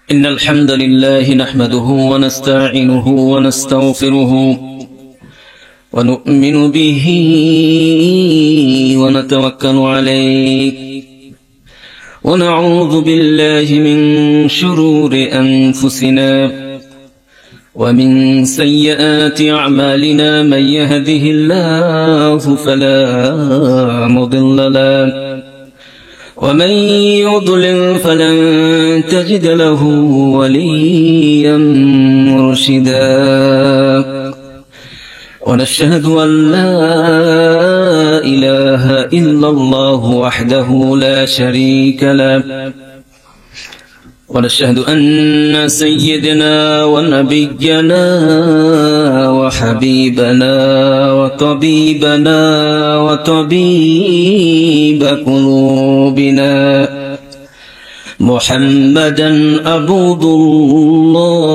إن الحمد لله نحمده ونستعينه ونستغفره ونؤمن به ونتوكل عليه ونعوذ بالله من شرور أنفسنا ومن سيئات أعمالنا من يهده الله فلا مضل له ومن يضلل فلن تجد له وليا مرشدا ونشهد أن لا إله إلا الله وحده لا شريك له ونشهد أن سيدنا ونبينا وحبيبنا وطبيبنا وطبيب قلوبنا محمدا عبد الله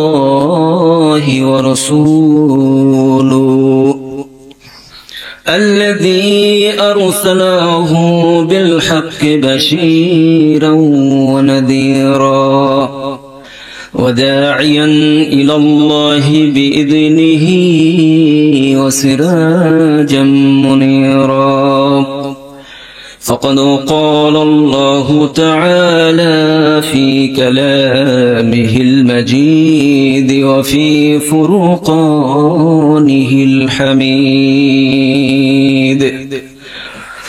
ورسوله الذي أرسله بالحق بشيرا ونذيرا وداعيا إلى الله بإذنه وسراجا منيرا فقد قال الله تعالى في كلامه المجيد وفي فرقانه الحميد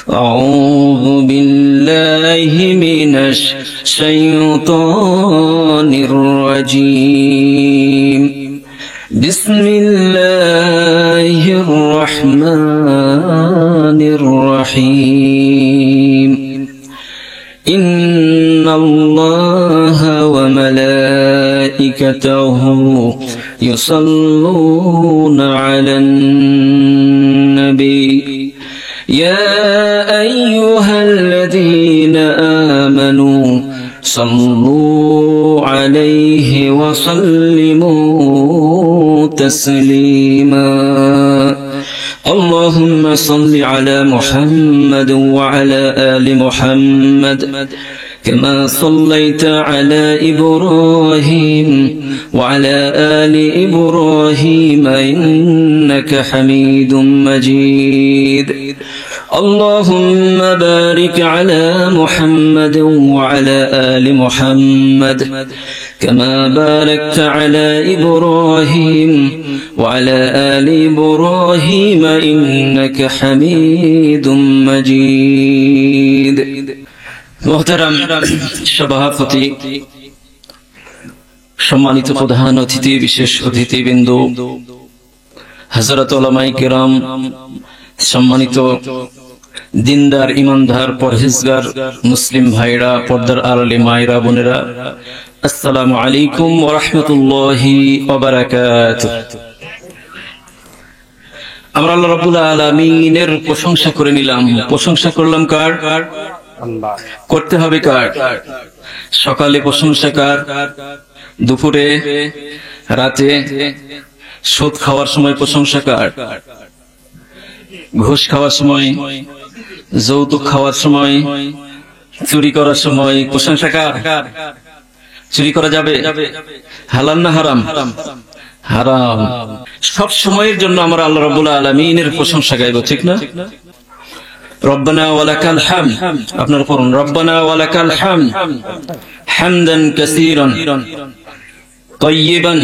أعوذ بالله من الشيطان الرجيم بسم الله الرحمن الرحيم إن الله وملائكته يصلون على النبي يا أيها الذين آمنوا صلوا عليه وسلموا تسليما اللهم صل على محمد وعلى آل محمد كما صليت على إبراهيم وعلى آل إبراهيم إنك حميد مجيد اللهم بارك على محمد وعلى آل محمد كما باركت على إبراهيم وعلى آل إبراهيم إنك حميد مجيد محترم সভাপতি সম্মানিত প্রধান অতিথি বিশেষ অতিথিবৃন্দ হযরত উলামায়ে কেরাম সম্মানিত দিনদার ইমানদার পরহেজগার মুসলিম ভাইরা পর্দার আড়ালে মায়েরা বোনেরা আসসালামু আলাইকুম ওয়া রাহমাতুল্লাহি ওয়া বারাকাতুহু আমরা আল্লাহ রাব্বুল আলামিনের প্রশংসা করে নিলাম প্রশংসা করলাম কার আল্লাহ করতে হবে কার সকালে প্রশংসা কার দুপুরে রাতে সুদ খাওয়ার সময় প্রশংসা কার ঘুষ খাওয়ার সময় যৌতুক খাওয়ার সময় চুরি করার সময় প্রশংসা কার চুরি করা যাবে হালাল না হারাম হারাম সব সময়ের জন্য আমরা আল্লাহ রাব্বুল আলামিনের প্রশংসা গাইবো ঠিক না রব্বানা ওয়ালাকাল হামদ আপনারা পড়ুন রব্বানা ওয়ালাকাল হামদ হামদান কাসীরান তাইয়িবান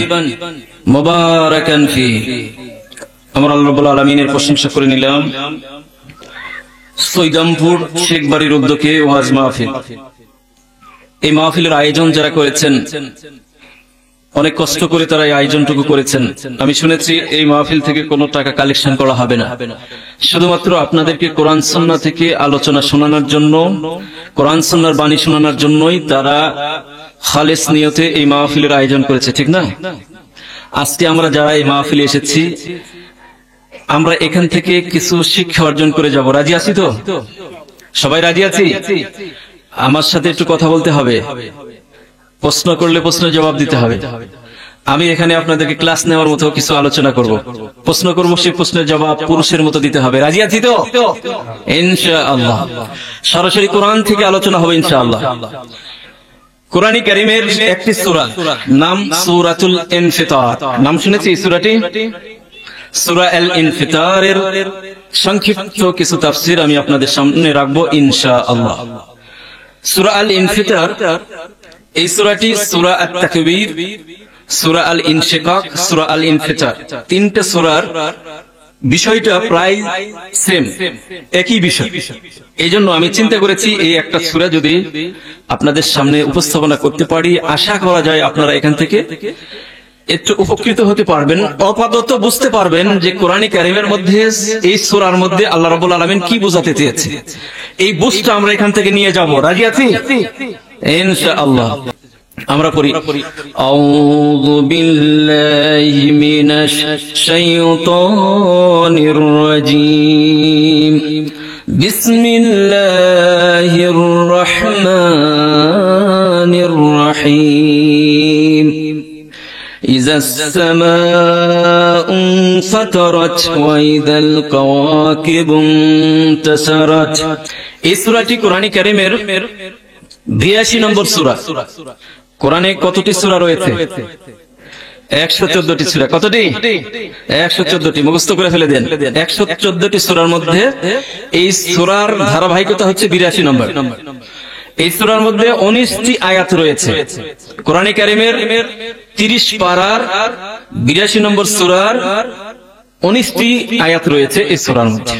মুবারাকান ফীহি আমরা আল্লাহ রাব্বুল আলামিনের প্রশংসা করে নিলাম সৈদামপুর শেখ বাড়ির উদ্যোগে ওয়াজ মাহফিল এই মাহফিলের আয়োজন যারা করেছেন অনেক কষ্ট করে তারা এই আয়োজনটুকু করেছেন আমি শুনেছি এই মাহফিল থেকে কোনো টাকা কালেকশন করা হবে না শুধুমাত্র আপনাদেরকে কোরআন সুন্নাহ থেকে আলোচনা শোনানোর জন্য কোরআন সুন্নাহর বাণী শোনানোর জন্যই তারা খালেস নিয়তে এই মাহফিলের আয়োজন করেছে ঠিক না আজকে আমরা যারা এই মাহফিলে এসেছি আমরা এখান থেকে কিছু শিক্ষা অর্জন করে যাব রাজি আছি তো সবাই রাজি আছি আমার সাথে একটু কথা বলতে হবে প্রশ্ন করলে প্রশ্নের জবাব দিতে হবে আমি এখানে আপনাদেরকে ক্লাস নেওয়ার মতো কিছু আলোচনা করব প্রশ্ন করব সেই প্রশ্নের জবাব পুরুষের মতো দিতে হবে রাজি আছি তো ইনশাআল্লাহ সরাসরি কোরআন থেকে আলোচনা হবে ইনশাআল্লাহ কোরআনে কারীমের একটি সূরা, নাম সূরাতুল ইনফিতার। নাম শুনেছি এই সূরাটি? সূরা আল ইনফিতারের সংক্ষিপ্ত কিছু তাফসীর আমি আপনাদের সামনে রাখবো ইনশাআল্লাহ। সূরা আল ইনফিতার, এই সূরাটি সূরা আত-তাকবীর, সূরা আল ইনশিকাক, সূরা আল ইনফিতার, তিনটা সূরার বিষয়টা প্রায় সেম, একই বিষয়। এই জন্য আমি চিন্তা করেছি এই একটা সূরা যদি আপনাদের সামনে উপস্থাপনা করতে পারি, আশা করা যায় আপনারা এখান থেকে একটু উপকৃত হতে পারবেন, অপাদত বুঝতে পারবেন যে কোরআনে কারীমের মধ্যে, এই সূরার মধ্যে আল্লাহ রাব্বুল আলামিন কি বোঝাতে চেয়েছে। এই বুঝটা আমরা এখান থেকে নিয়ে যাব। রাজি আছি ইনশাআল্লাহ? আমরা পড়ি, আউযু বিল্লাহি মিনাশ শাইতানির রাজীম, বিসমিল্লাহির রহমানির রহিম, ইযাস সামাউ ফাতারাত ওয়া ইযাল কাওয়াকিবু ইনতাসারাত। এই সূরাটি কোরআনে কারীমের 82 নম্বর সূরা। কোরআনে কতটি সূরা রয়েছে? 114টি সূরা। কতটি? 114টি। মুখস্থ করে ফেলে দেন। 114টি সূরার মধ্যে এই সূরার ধারাবাহিকতা হচ্ছে 82 নম্বর। এই সূরার মধ্যে 19টি আয়াত রয়েছে। কোরআনে কারীমের 30 পারার 82 নম্বর সূরার 19টি আয়াত রয়েছে এই সূরার মধ্যে।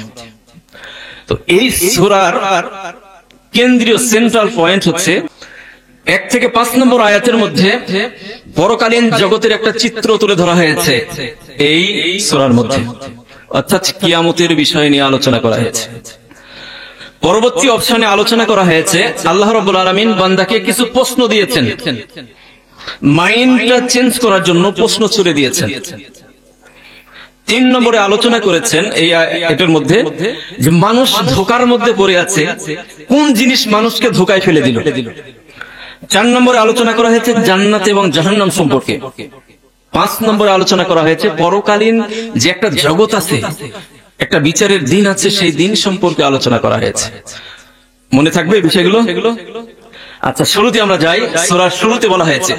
তো এই সূরার কেন্দ্রীয় সেন্ট্রাল পয়েন্ট হচ্ছে 1 থেকে 5 নম্বর আয়াতের মধ্যে পরকালীন জগতের একটা চিত্র তুলে ধরা হয়েছে এই সূরার মধ্যে, অর্থাৎ কিয়ামতের বিষয় নিয়ে আলোচনা করা হয়েছে। পরবর্তী অপশনে আলোচনা করা হয়েছে আল্লাহ রাব্বুল আলামিন বান্দাকে কিছু প্রশ্ন দিয়েছেন, মাইন্ডটা চেঞ্জ করার জন্য প্রশ্ন ছুড়ে দিয়েছেন। 3 নম্বরে আলোচনা করেছেন এটার মধ্যে যে মানুষ ধোঁকার মধ্যে পড়ে আছে, কোন জিনিস মানুষকে ধোঁকায় ফেলে দিল। 4 নম্বরে আলোচনা করা হয়েছে জান্নাত এবং জাহান্নাম সম্পর্কে। 5 নম্বরে আলোচনা করা হয়েছে পরকালীন যে একটা জগৎ আছে, একটা বিচারের দিন আছে, সেই দিন সম্পর্কে আলোচনা করা হয়েছে। মনে থাকবে এই বিষয়গুলো? আচ্ছা, শুরুতে আমরা যাই। সূরার শুরুতে বলা হয়েছে,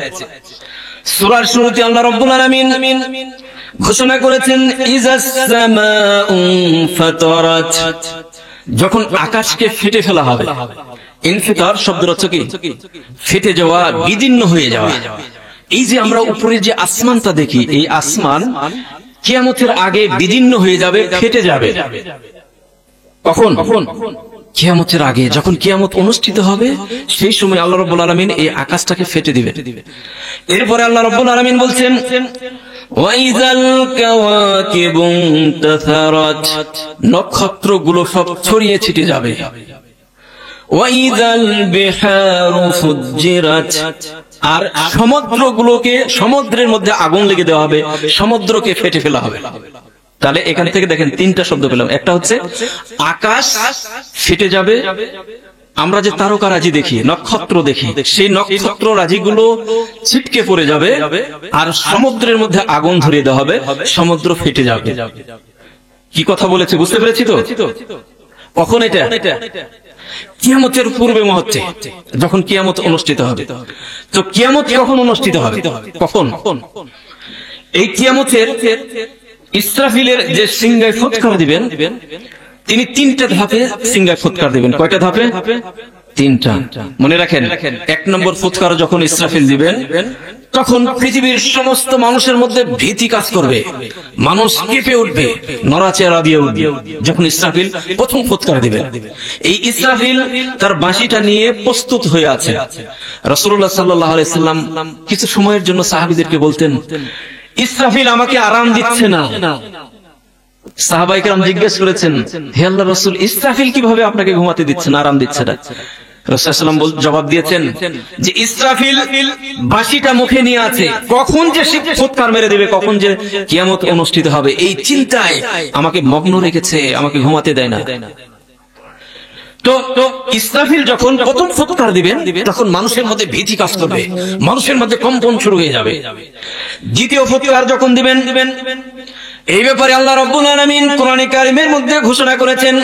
সূরার শুরুতে আল্লাহ রাব্বুল আলামিন ঘোষণা করেছেন ইযাস সামাউ ফাতারাত, যখন আকাশকে ফেটে ফেলা হবে। ইনফিতার শব্দের অর্থ কি? ফেটে যাওয়া, বিদীর্ণ হয়ে যাওয়া। এই যে আমরা উপরে যে আসমানটা দেখি, এই আসমান কিয়ামতের আগে বিদীর্ণ হয়ে যাবে, ফেটে যাবে। কখন? কিয়ামতের আগে, যখন কিয়ামত অনুষ্ঠিত হবে, সেই সময় আল্লাহ রাব্বুল আলামিন এই আকাশটাকে ফেটে দিবেন। এরপরে আল্লাহ রাব্বুল আলামিন বলছেন ওয়াইযাল কাওয়াকিবু ইনতাসারাত, নক্ষত্রগুলো সব ছড়িয়ে ছিটে যাবে। ওয়াইযাল বিহারু ফুজ্জিরাত, আর সমুদ্রগুলোকে, সমুদ্রের মধ্যে আগুন লেগে দেওয়া হবে, সমুদ্রকে ফেটে ফেলা হবে। তাহলে এখান থেকে দেখেন 3টা শব্দ পেলাম। একটা হচ্ছে আকাশ ফেটে যাবে, আমরা যে তারকা রাজি দেখি, নক্ষত্র দেখি, সেই নক্ষত্র রাজিগুলো ছিটকে পড়ে যাবে, আর সমুদ্রের মধ্যে আগুন ধরিয়ে দেওয়া হবে, সমুদ্র ফেটে যাবে। কি কথা বলেছে বুঝতে পেরেছি তো? কখন এটা? কিয়ামতের পূর্বে মুহূর্তে, যখন কিয়ামত অনুষ্ঠিত হবে। তো কিয়ামত কখন অনুষ্ঠিত হবে? কখন? এই কিয়ামতের ইসরাফিলের যে সিংহায় ফুৎকার দিবেন, তিনি 3টা ধাপে সিংহায় ফুৎকার দিবেন। কয়টা ধাপে? 3টা। মনে রাখেন, 1 নম্বর ফুৎকার যখন ইসরাফিল দিবেন, তখন পৃথিবীর সমস্ত মানুষের মধ্যে ভীতি কাজ করবে, মানুষ কেঁপে উঠবে, নড়াচড়া দিয়ে উঠবে যখন ইসরাফিল প্রথম ফুৎকার দিবেন। এই ইসরাফিল তার বাঁশিটা নিয়ে প্রস্তুত হয়ে আছে। রাসূলুল্লাহ সাল্লাল্লাহু আলাইহি সাল্লাম কিছু সময়ের জন্য সাহাবীদেরকে বলতেন, ইসরাফিল আমাকে আরাম দিচ্ছে না। সাহাবায়ে কেরাম জিজ্ঞেস করেছেন, হে আল্লাহর রাসূল, ইসরাফিল কিভাবে আপনাকে ঘুমাতে দিচ্ছে না, আরাম দিচ্ছে না? রাসূলুল্লাহ সাল্লাল্লাহু আলাইহি ওয়াসাল্লাম জবাব দিয়েছেন যে ইসরাফিল বাঁশিটা মুখে নিয়ে আছে, কখন যে সে ফুৎকার মেরে দেবে, কখন যে কিয়ামত অনুষ্ঠিত হবে, এই চিন্তায় আমাকে মগ্ন রেখেছে, আমাকে ঘুমাতে দেয় না। তো ইসরাফিল যখন প্রথম ফুৎকার দিবেন, তখন মানুষের মধ্যে ভীতি কাজ করবে, মানুষের মধ্যে কম্পন শুরু হয়ে যাবে। দ্বিতীয় ফুৎকার যখন দিবেন, এই ব্যাপারে আল্লাহ রাব্বুল আলামিন কোরআনে কারীমের মধ্যে ঘোষণা করেছেন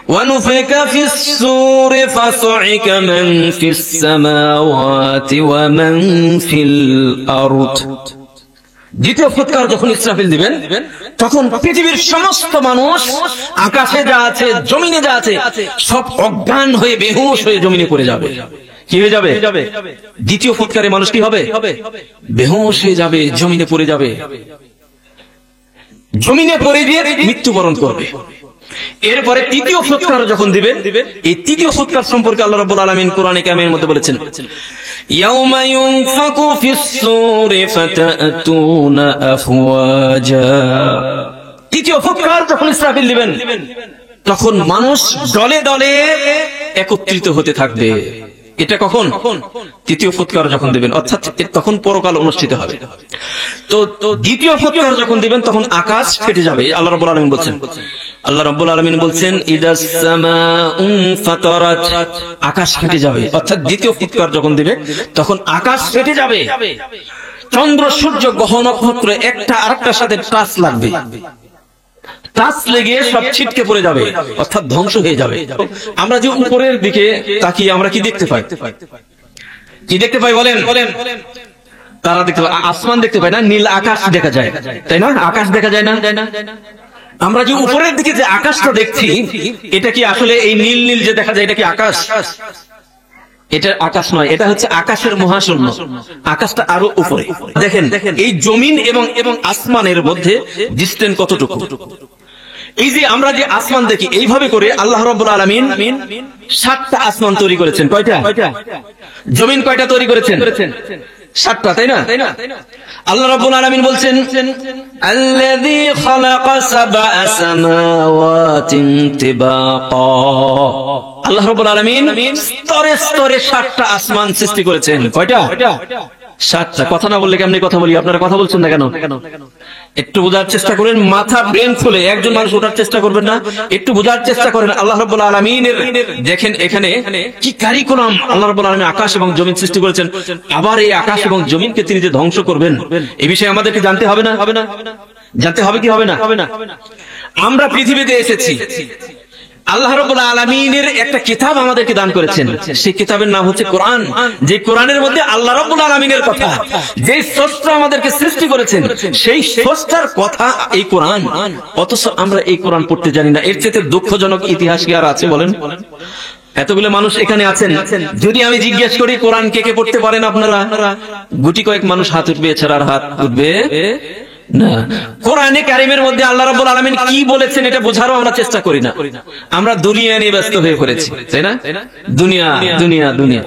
ونفخ في الصور فصعق من في السماوات ومن في الأرض। দ্বিতীয় ফুৎকার যখন ইসরাফিল দিবেন তখন পৃথিবীর সমস্ত মানুষ, আকাশে যা আছে জমিনে যা আছে, সব অজ্ঞান হয়ে বেহুশ হয়ে জমিনে পড়ে যাবে। কি হয়ে যাবে? দ্বিতীয় ফুৎকারে মানুষ কি হবে? বেহুশ হয়ে যাবে, জমিনে পড়ে যাবে, জমিনে পড়ে গিয়ে মৃত্যুবরণ করবে। এরপরে তৃতীয় ফুৎকার যখন দিবেন, এই তৃতীয় ফুৎকার সম্পর্কে আল্লাহ রাব্বুল আলামিন কোরআনে কারিমের মধ্যে বলেছেন, ইয়াউমা ইউনফাকু ফিস-সূরি ফাতাতুনা আফওয়াজা। তৃতীয় ফুৎকার যখন ইসরাফিল দিবেন তখন মানুষ দলে দলে একত্রিত হতে থাকবে। এটা কখন? তৃতীয় ফুৎকার যখন দিবেন, অর্থাৎ তখন পরকাল অনুষ্ঠিত হবে। তো দ্বিতীয় ফুৎকার যখন দিবেন তখন আকাশ ফেটে যাবে। আল্লাহ রাব্বুল আলামিন বলছেন, ইদাস সামাউ ফাতারাত, আকাশ ফেটে যাবে। অর্থাৎ দ্বিতীয় ফুৎকার যখন দিবে তখন আকাশ ফেটে যাবে, চন্দ্র সূর্য গ্রহ নক্ষত্র একটা আরেকটার সাথে টাচ লাগবে, টাচ লেগে সব ছিটকে পড়ে যাবে, অর্থাৎ ধ্বংস হয়ে যাবে। আমরা যে উপরের দিকে তাকিয়ে আমরা কি দেখতে পাই? কি দেখতে পাই বলেন? তারা দেখতে পাই, আসমান দেখতে পাই না, নীল আকাশ দেখা যায়, তাই না? আকাশ দেখা যায় না? আমরা যে উপরের দিকে যে আকাশটা দেখছি, এটা কি আসলে এই নীল নীল যে দেখা যায় এটা কি আকাশ? এটা আকাশ নয়, এটা হচ্ছে আকাশের মহাশূন্য। আকাশটা আরো উপরে। দেখেন এই জমিন এবং আসমানের মধ্যে ডিসটেন্স কতটুকু। এই যে আমরা যে আসমান দেখি, এইভাবে করে আল্লাহ রাব্বুল আলামিন 7টা আসমান তৈরি করেছেন। কয়টা? জমিন কয়টা তৈরি করেছেন? 7টা, তাই না? আল্লাহ রাব্বুল আলামিন বলছেন, আল্লাযী খালাকা সাবআ সামাওয়াতিন তিবাকা। আল্লাহ রাব্বুল আলামিন স্তরে স্তরে 7টা আসমান সৃষ্টি করেছেন। কয়টা? 7টা। কথা না বললে কেমনে কথা বলি? আপনারা কথা বলছেন না কেন? একটু বোঝার চেষ্টা করেন, মাথা ব্রেন খুলে। একজন মানুষ ওঠার চেষ্টা করবেন না, একটু বোঝার চেষ্টা করেন। আল্লাহ রাব্বুল আলামিনের দেখেন এখানে কি কারিকুলাম। আল্লাহ রাব্বুল আলামিন আকাশ এবং জমিন সৃষ্টি করেছেন, আবার এই আকাশ এবং জমিনকে তিনি যে ধ্বংস করবেন এই বিষয়ে আমাদেরকে জানতে হবে না? জানতে হবে কি হবে না? আমরা পৃথিবীতে এসেছি, আল্লাহ রাব্বুল আলামিনের একটা কিতাব আমাদেরকে দান করেছেন। সেই কিতাবের নাম হচ্ছে কোরআন। যে কোরআনের মধ্যে আল্লাহ রাব্বুল আলামিনের কথা, যে স্রষ্টা আমাদেরকে সৃষ্টি করেছেন সেই স্রষ্টার কথা এই কোরআন। অথচ আমরা এই কোরআন পড়তে জানি না। এর চেয়ে দুঃখজনক ইতিহাস কি আর আছে বলেন? এতগুলো মানুষ এখানে আছেন, যদি আমি জিজ্ঞেস করি কোরআন কে কে পড়তে পারেন আপনারা, গুটি কয়েক মানুষ হাত উঠবে, এছাড়া আর হাত উঠবে না। কোরআনে কারিমের মধ্যে আল্লাহ রাব্বুল আলামিন কি বলেছেন এটা বোঝারও আমরা চেষ্টা করি না। আমরা দুনিয়া নিয়ে ব্যস্ত হয়ে পড়েছি, তাই না? দুনিয়া দুনিয়া দুনিয়া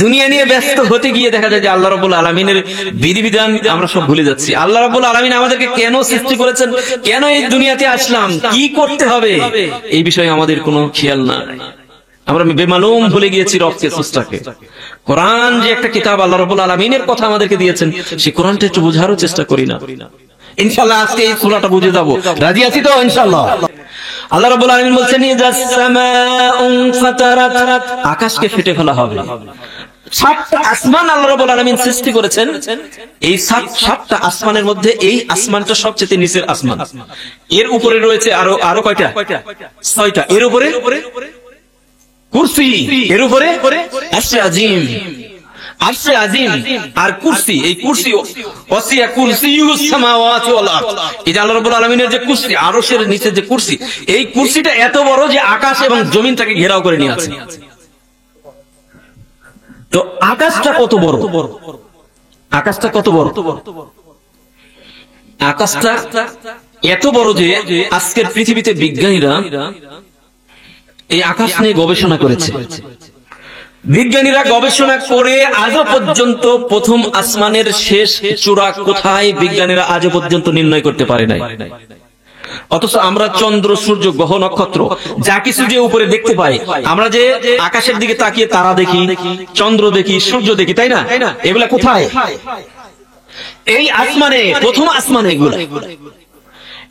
দুনিয়া নিয়ে ব্যস্ত হতে গিয়ে দেখা যায় যে আল্লাহ রাব্বুল আলামিনের বিধিবিধান আমরা সব ভুলে যাচ্ছি। আল্লাহ রাব্বুল আলামিন আমাদেরকে কেন সৃষ্টি করেছেন, কেন এই দুনিয়াতে আসলাম, কি করতে হবে, এই বিষয়ে আমাদের কোনো খেয়াল নাই। আমরা বেমালুম ভুলে গিয়েছি রবকে, স্রষ্টাকে। কোরআন যে একটা কিতাব আল্লাহ রাব্বুল আলামিনের কথা আমাদেরকে দিয়েছেন, সেই কোরআনটা একটু বোঝারও চেষ্টা করি না। ইনশাআল্লাহ আজকে এই সূরাটা বুঝে যাব। রাজি আছি তো ইনশাআল্লাহ? আল্লাহ রাব্বুল আলামিন বলছেন, ইযাস সামাউ ফাতারাত, আকাশকে ফেটে ফেলা হবে। 7টা আসমান আল্লাহ রাব্বুল আলামিন সৃষ্টি করেছেন। এই 7টা আসমানের মধ্যে এই আসমানটা সবচেয়ে নিচের আসমান। এর উপরে রয়েছে আরো কয়টা? 6টা। এর উপরে কুরসি, এর উপরে আরশে আজিম, আরশে আজিম আর কুরসি। এই কুরসি ওয়াসিয়া কুরসিয়ুস সামাওয়াতি ওয়াল আরদ। এই যে আল্লাহ রাব্বুল আলামিনের যে কুরসি, আরশের নিচে যে কুরসি, এই কুরসিটা এত বড় যে আকাশ এবং জমিনটাকে ঘেরাও করে নিয়ে আছে। তো আকাশটা কত বড়? আকাশটা কত বড়? আকাশটা এত বড় যে আজকের পৃথিবীতে বিজ্ঞানীরা এই আকাশ নিয়ে গবেষণা করেছে। বিজ্ঞানীরা গবেষণা করে আজও পর্যন্ত প্রথম আসমানের শেষ চূড়া কোথায় বিজ্ঞানীরা আজও পর্যন্ত নির্ণয় করতে পারে নাই। অথচ আমরা চন্দ্র সূর্য গ্রহ নক্ষত্র যা কিছু যে উপরে দেখতে পাই, আমরা যে আকাশের দিকে তাকিয়ে তারা দেখি, চন্দ্র দেখি, সূর্য দেখি, তাই না? এগুলা কোথায়? এই আসমানে, প্রথম আসমানে এগুলা।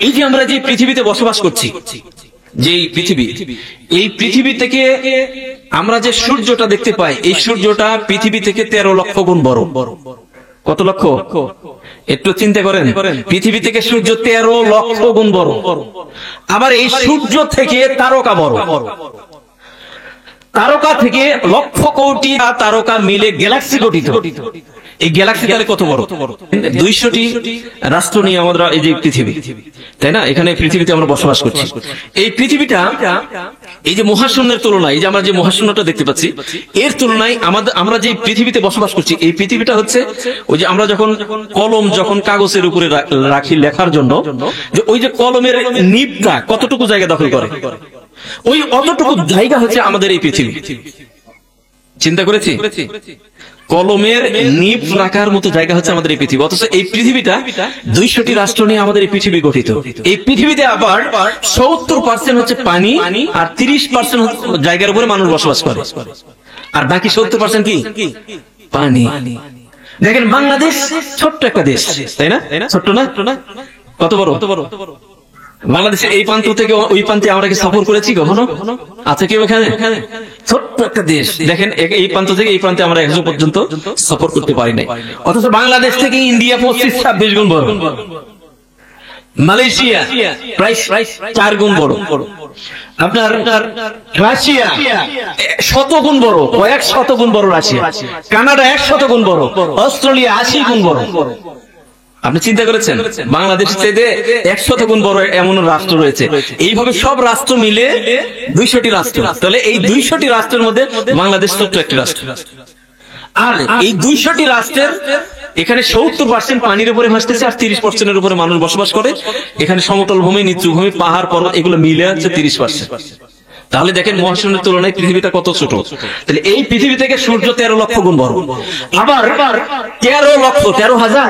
এই যে আমরা যে পৃথিবীতে বসবাস করছি, যে এই পৃথিবী থেকে আমরা যে সূর্যটা দেখতে পাই, এই সূর্যটা পৃথিবী থেকে 13 লক্ষ গুণ বড়। কত লক্ষ? একটু চিন্তা করেন, পৃথিবী থেকে সূর্য 13 লক্ষ গুণ বড়। আবার এই সূর্য থেকে তারকা বড়, তারকা থেকে লক্ষ কোটি তারকা মিলে গ্যালাক্সি গঠিত। এই গ্যালাক্সি তাহলে কত বড়? 200টি রাষ্ট্র নিয়ে আমরা এই যে পৃথিবী, তাই না? এখানে পৃথিবীতে আমরা বসবাস করছি। এই পৃথিবীটা এই যে মহাশূন্যের তুলনায়, এই যে আমরা যে মহাশূন্যটা দেখতে পাচ্ছি, এর তুলনায় আমরা যে পৃথিবীতে বসবাস করছি, এই পৃথিবীটা হচ্ছে ওই যে আমরা যখন কলম যখন কাগজের উপরে রাখি লেখার জন্য, যে ওই যে কলমের নিবটা কতটুকু জায়গা দখল করে, ওই অতটুকু জায়গা হচ্ছে আমাদের এই পৃথিবী। চিন্তা করেছি? কলমের নিব রাখার মতো জায়গা হচ্ছে আমাদের এই পৃথিবী। অথচ এই পৃথিবীটা 200টি রাষ্ট্র নিয়ে আমাদের এই পৃথিবী গঠিত। এই পৃথিবীতে আবার 70% হচ্ছে পানি, আর 30% জায়গার উপরে মানুষ বসবাস করে, আর বাকি 70% কি? পানি। দেখেন বাংলাদেশ ছোট্ট একটা দেশ, তাই না? ছোট্ট না? কত বড়? বাংলাদেশের এই প্রান্ত থেকে ওই প্রান্তে আমরা কি সফর করেছি কখনো? আছে কেউ এখানে? ছোট্ট একটা দেশ, দেখেন এই প্রান্ত থেকে এই প্রান্তে আমরা এখন পর্যন্ত সফর করতে পারি নাই। অথচ বাংলাদেশ থেকে ইন্ডিয়া 25-26 গুণ বড়, মালয়েশিয়া প্রায় 4 গুণ বড়, আপনার রাশিয়া 100 গুণ বড়, কয়েক শত গুণ বড় রাশিয়া, কানাডা 100 গুণ বড়, অস্ট্রেলিয়া 80 গুণ বড়। আপনি চিন্তা করেছেন বাংলাদেশ থেকে 100 গুণ বড় এমন রাষ্ট্র রয়েছে। এইভাবে সব রাষ্ট্র মিলে 200টি রাষ্ট্র। তাহলে এই 200টি রাষ্ট্রের মধ্যে বাংলাদেশ ছোট্ট একটি রাষ্ট্র। আর এই 200টি রাষ্ট্রের এখানে 70% পানির উপরে ভাসতেছে, আর 30%-এর উপরে মানুষ বসবাস করে। এখানে সমতল ভূমি, নিচু ভূমি, পাহাড় পর্বত এগুলো মিলে আছে 30%। তাহলে দেখেন মহাশূন্যের তুলনায় পৃথিবীটা কত ছোট। তাহলে এই পৃথিবী থেকে সূর্য 13 লক্ষ গুণ বড়। আবার 13 লক্ষ, 13,000,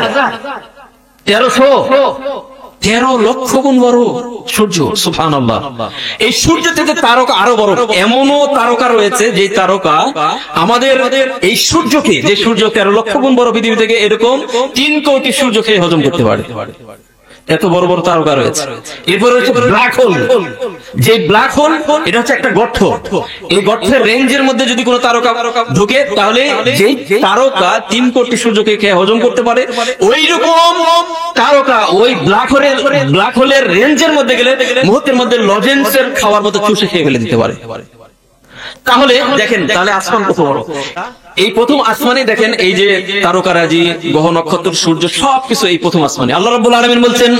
1300 লক্ষ গুণ বড় সূর্য। সুবহানাল্লাহ। এই সূর্য থেকে তারকা আরো বড়। এমনও তারকা রয়েছে যে তারকা আমাদের এই সূর্যকে, যে সূর্য 13 লক্ষ গুণ বড় পৃথিবী থেকে, এরকম 3 কোটি সূর্যকে হজম করতে পারে। এত বড় বড় তারকা রয়েছে। এরপরে হচ্ছে ব্ল্যাক হোল। যে ব্ল্যাক হোল এটা হচ্ছে একটা গর্ত। এই গর্তের রেঞ্জের মধ্যে যদি কোনো তারকা ঢুকে, তাহলে যে তারকা 3 কোটি সূর্যকে খেয়ে হজম করতে পারে, ওই রকম তারকা ওই ব্ল্যাক হোলের রেঞ্জের মধ্যে গেলে মুহূর্তের মধ্যে লজেন্সের খাওয়ার মতো চুষে খেয়ে ফেলে দিতে পারে। তাহলে দেখেন, তাহলে আসমান কত বড়। এই প্রথম আসমানে দেখেন এই যে তারকারাজি, গ্রহ নক্ষত্র, সূর্য সবকিছু এই প্রথম আসমানে। আল্লাহ রাব্বুল আলামিন বলছেন,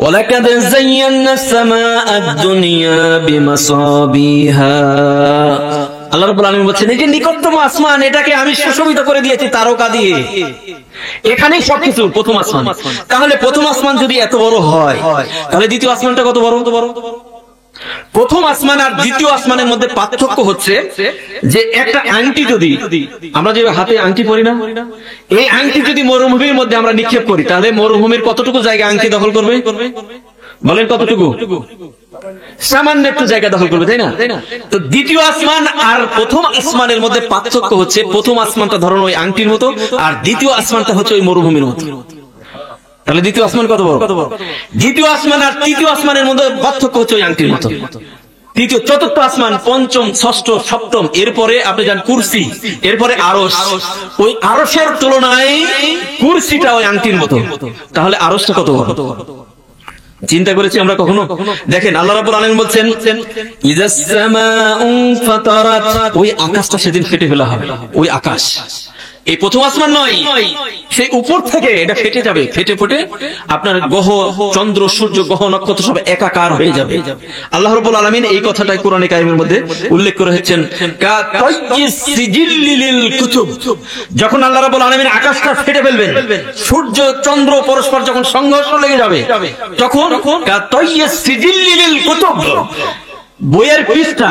ওয়ালাকাদ যায়্যানাস সামাআদ দুনিয়া বিমাসাবিহা। আল্লাহ রাব্বুল আলামিন বলছেন এই যে নিকটতম আসমান, এটাকে আমি সুশোভিত করে দিয়েছি তারকা দিয়ে। এখানেই সবকিছু প্রথম আসমান। তাহলে প্রথম আসমান যদি এত বড় হয়, তাহলে দ্বিতীয় আসমানটা কত বড়? প্রথম আসমান আর দ্বিতীয় আসমানের মধ্যে পার্থক্য হচ্ছে যে একটা আংটি, যদি আমরা যে হাতে আংটি পরি না, এই আংটি যদি মরুভূমির মধ্যে আমরা নিক্ষেপ করি, তাহলে মরুভূমির কতটুকু জায়গা আংটি দখল করবে? বলেন কতটুকু? সামান্য একটু জায়গা দখল করবে, তাই না? তো দ্বিতীয় আসমান আর প্রথম আসমানের মধ্যে পার্থক্য হচ্ছে, প্রথম আসমানটা ধরুন ওই আংটির মতো, আর দ্বিতীয় আসমানটা হচ্ছে ওই মরুভূমির মতো। তাহলে দ্বিতীয় আসমান কত বড়? দ্বিতীয় আসমান আর তৃতীয় আসমানের মধ্যে পার্থক্য হচ্ছে ওই আংটির মতো। তৃতীয়, চতুর্থ আসমান, পঞ্চম, ষষ্ঠ, সপ্তম, এরপরে আপনি যান কুরসি, এরপরে আরশ। ওই আরশের তুলনায় কুরসিটা ওই আংটির মতো। তাহলে আরশটা কত বড়? চিন্তা করেছি আমরা কখনো? দেখেন আল্লাহ রাব্বুল আলামিন বলছেন, ইযাস সামাউ ফাতারাত, ওই আকাশটা সেদিন ফেটে ফেলা হবে। ওই আকাশ, এই প্রথম আসমান নয়, সেই উপর থেকে এটা ফেটে যাবে, ফেটে ফুটে আপনার গ্রহ, চন্দ্র, সূর্য, গ্রহ, নক্ষত্র সব একাকার হয়ে যাবে। আল্লাহ রাব্বুল আলামিন এই কথাটাই কোরআনে কারিমের মধ্যে উল্লেখ করেছেন, যখন আল্লাহ রাব্বুল আলামিন আকাশটা ফেটে ফেলবেন, সূর্য চন্দ্র পরস্পর যখন সংঘর্ষ লেগে যাবে, তখন বইয়ের পৃষ্ঠা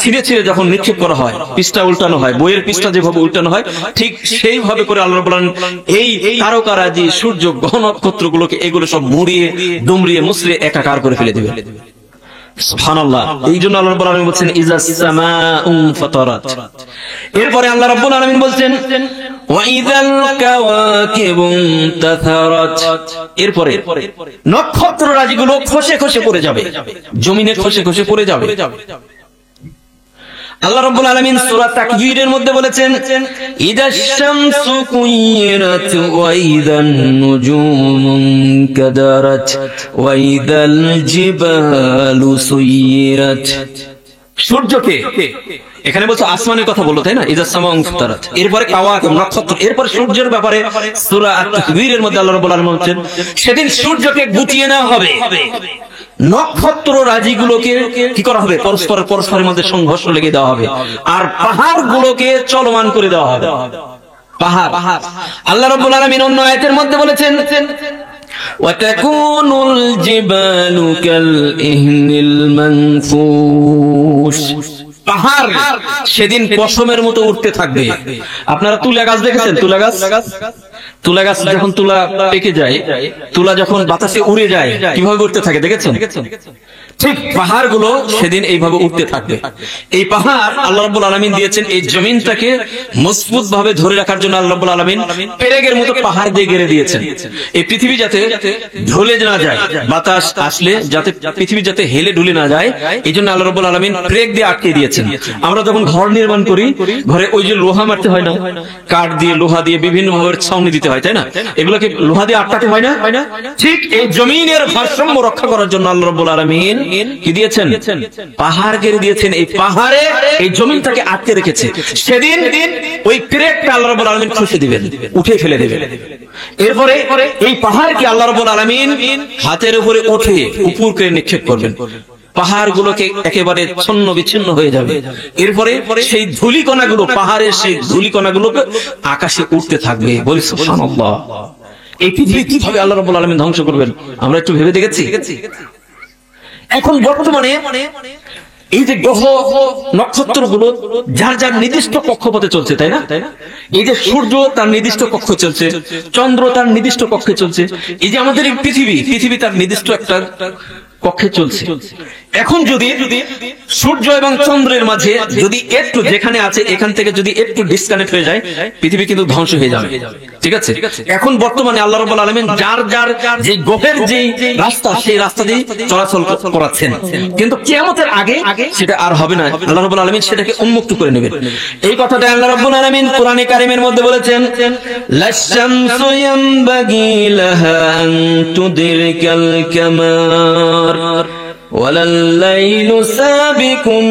ছিঁড়ে ছিঁড়ে যখন নিক্ষেপ করা হয়, পৃষ্ঠা উল্টানো হয়, বইয়ের পৃষ্ঠা যেভাবে উল্টানো হয়, ঠিক সেইভাবে করে আল্লাহ রাব্বুল আলামিন এই তারকারাজি, সূর্য, গ্রহ, নক্ষত্র গুলোকে এগুলো সব মুড়িয়ে দুমড়িয়ে মুসড়িয়ে একাকার করে ফেলে দিবে। সুবহানাল্লাহ। এই জন্য আল্লাহ রাব্বুল আলামিন বলছেন ইযাস সামাউ ফাতারাত। এরপরে আল্লাহ রাব্বুল আলামিন বলছেন ওয়াইযাল কাওয়াকিবু তাথারাত। এরপরে নক্ষত্র রাজিগুলো খসে খসে পড়ে যাবে, জমিনে খসে খসে পড়ে যাবে। আল্লাহ রাব্বুল আলামিন সূরা তাকবীরের মধ্যে বলেছেন, ইদাশ শামসু কুইরাত ওয়া ইদান নুজুমু কাদারাত ওয়া ইদাল জিবালু সুইরাত। সূর্যকে এখানে বলছো আসমানের কথা বললো, তাই না? ইদাস সামাউ ফাতারাত, এরপরে কাওয়াকিব নক্ষত্র, এরপরে সূর্যের ব্যাপারে সূরা আত-তাকবীরের মধ্যে আল্লাহ রাব্বুল আলামিন বলেন সেদিন সূর্যকে গুটিয়ে নেওয়া হবে, নক্ষত্র রাজিগুলোকে কি করা হবে? পরস্পরের মধ্যে সংঘর্ষ লেগে দেওয়া হবে, আর পাহাড়গুলোকে চলমান করে দেওয়া হবে। পাহাড় আল্লাহ রাব্বুল আলামিন অন্য আয়াতের মধ্যে বলেছেন, ওয়াতাকুনুল জিবালু কাল ইহনিল মানফুস। পাহাড় সেদিন পশমের মতো উঠতে থাকবে। আপনারা তুলা গাছ দেখেছেন? তুলা গাছ যখন তুলা পেকে যায়, তুলা যখন বাতাসে উড়ে যায় কিভাবে উঠতে থাকে দেখেছেন? ঠিক পাহাড়গুলো সেদিন এইভাবে উঠতে থাকবে। এই পাহাড় আল্লাহ রাব্বুল আলামিন দিয়েছেন এই জমিনটাকে মজবুত ভাবে ধরে রাখার জন্য। আল্লাহ রাব্বুল আলামিন পেরেকের মতো পাহাড় দিয়ে ঘিরে দিয়েছেন, এই পৃথিবী যাতে ঢলে না যায়, বাতাস আসলে যাতে পৃথিবী যাতে হেলে ঢুলে না যায়, এই জন্য আল্লাহ রাব্বুল আলামিন পেরেক দিয়ে আটকে দিয়েছেন। আমরা যখন ঘর নির্মাণ করি, ঘরে ওই যে লোহা মারতে হয় না, কাঠ দিয়ে লোহা দিয়ে বিভিন্ন ভাবে ছাউনি দিতে হয়, তাই না? এগুলোকে লোহা দিয়ে আটকাতে হয় না? ঠিক এই জমিনের ভারসাম্য রক্ষা করার জন্য আল্লাহ রাব্বুল আলামিন কি দিয়েছেন? পাহাড় গেড়ে দিয়েছেন। এই পাহাড়ে এই জমিনটাকে আটকে রেখেছে। সেদিন ওই পেরেকটা আল্লাহ রাব্বুল আলামিন খুশি দিবেন, উঠে ফেলে দিবেন। এরপরে এই পাহাড়কে আল্লাহ রাব্বুল আলামিন হাতের উপরে উঠে উপর করে নিক্ষেপ করবেন, পাহাড়গুলোকে একেবারে ছন্ন বিচ্ছিন্ন হয়ে যাবে। এরপরে সেই ধূলিকণাগুলো, পাহাড়ের সেই ধূলিকণাগুলোকে আকাশে উঠতে থাকবে। বলি সুবহানাল্লাহ। এই পৃথিবী কিভাবে আল্লাহ রাব্বুল আলামিন ধ্বংস করবেন আমরা একটু ভেবে দেখেছি? এখন বর্তমানে এই যে গ্রহ নক্ষত্রগুলো যার যার নির্দিষ্ট কক্ষপথে চলছে, তাই না? এই যে সূর্য তার নির্দিষ্ট কক্ষে চলছে, চন্দ্র তার নির্দিষ্ট কক্ষে চলছে, এই যে আমাদের এই পৃথিবী তার নির্দিষ্ট একটা কক্ষে চলছে। এখন যদি সূর্য এবং চন্দ্রের মাঝে যদি একটু যেখানে আছে এখান থেকে যদি একটু ডিসকানেক্ট হয়ে যায়, পৃথিবী কিন্তু ধ্বংস হয়ে যাবে। ঠিক আছে? এখন বর্তমানে আল্লাহ রাব্বুল আলামিন যার যে গ্রহের যে রাস্তা, সেই রাস্তা দিয়ে চলাচল করাচ্ছেন, কিন্তু কিয়ামতের আগে সেটা আর হবে না। আল্লাহ রাব্বুল আলামিন সেটাকে উন্মুক্ত করে নেবেন। এই কথাটা আল্লাহ রাব্বুল আলামিন কোরআনে কারীমের মধ্যে বলেছেন, লাশ-শামসু ইয়ানবাগি লাহা আন তুদরিকাল কামার ওয়ালাল লাইলু সাবিকুন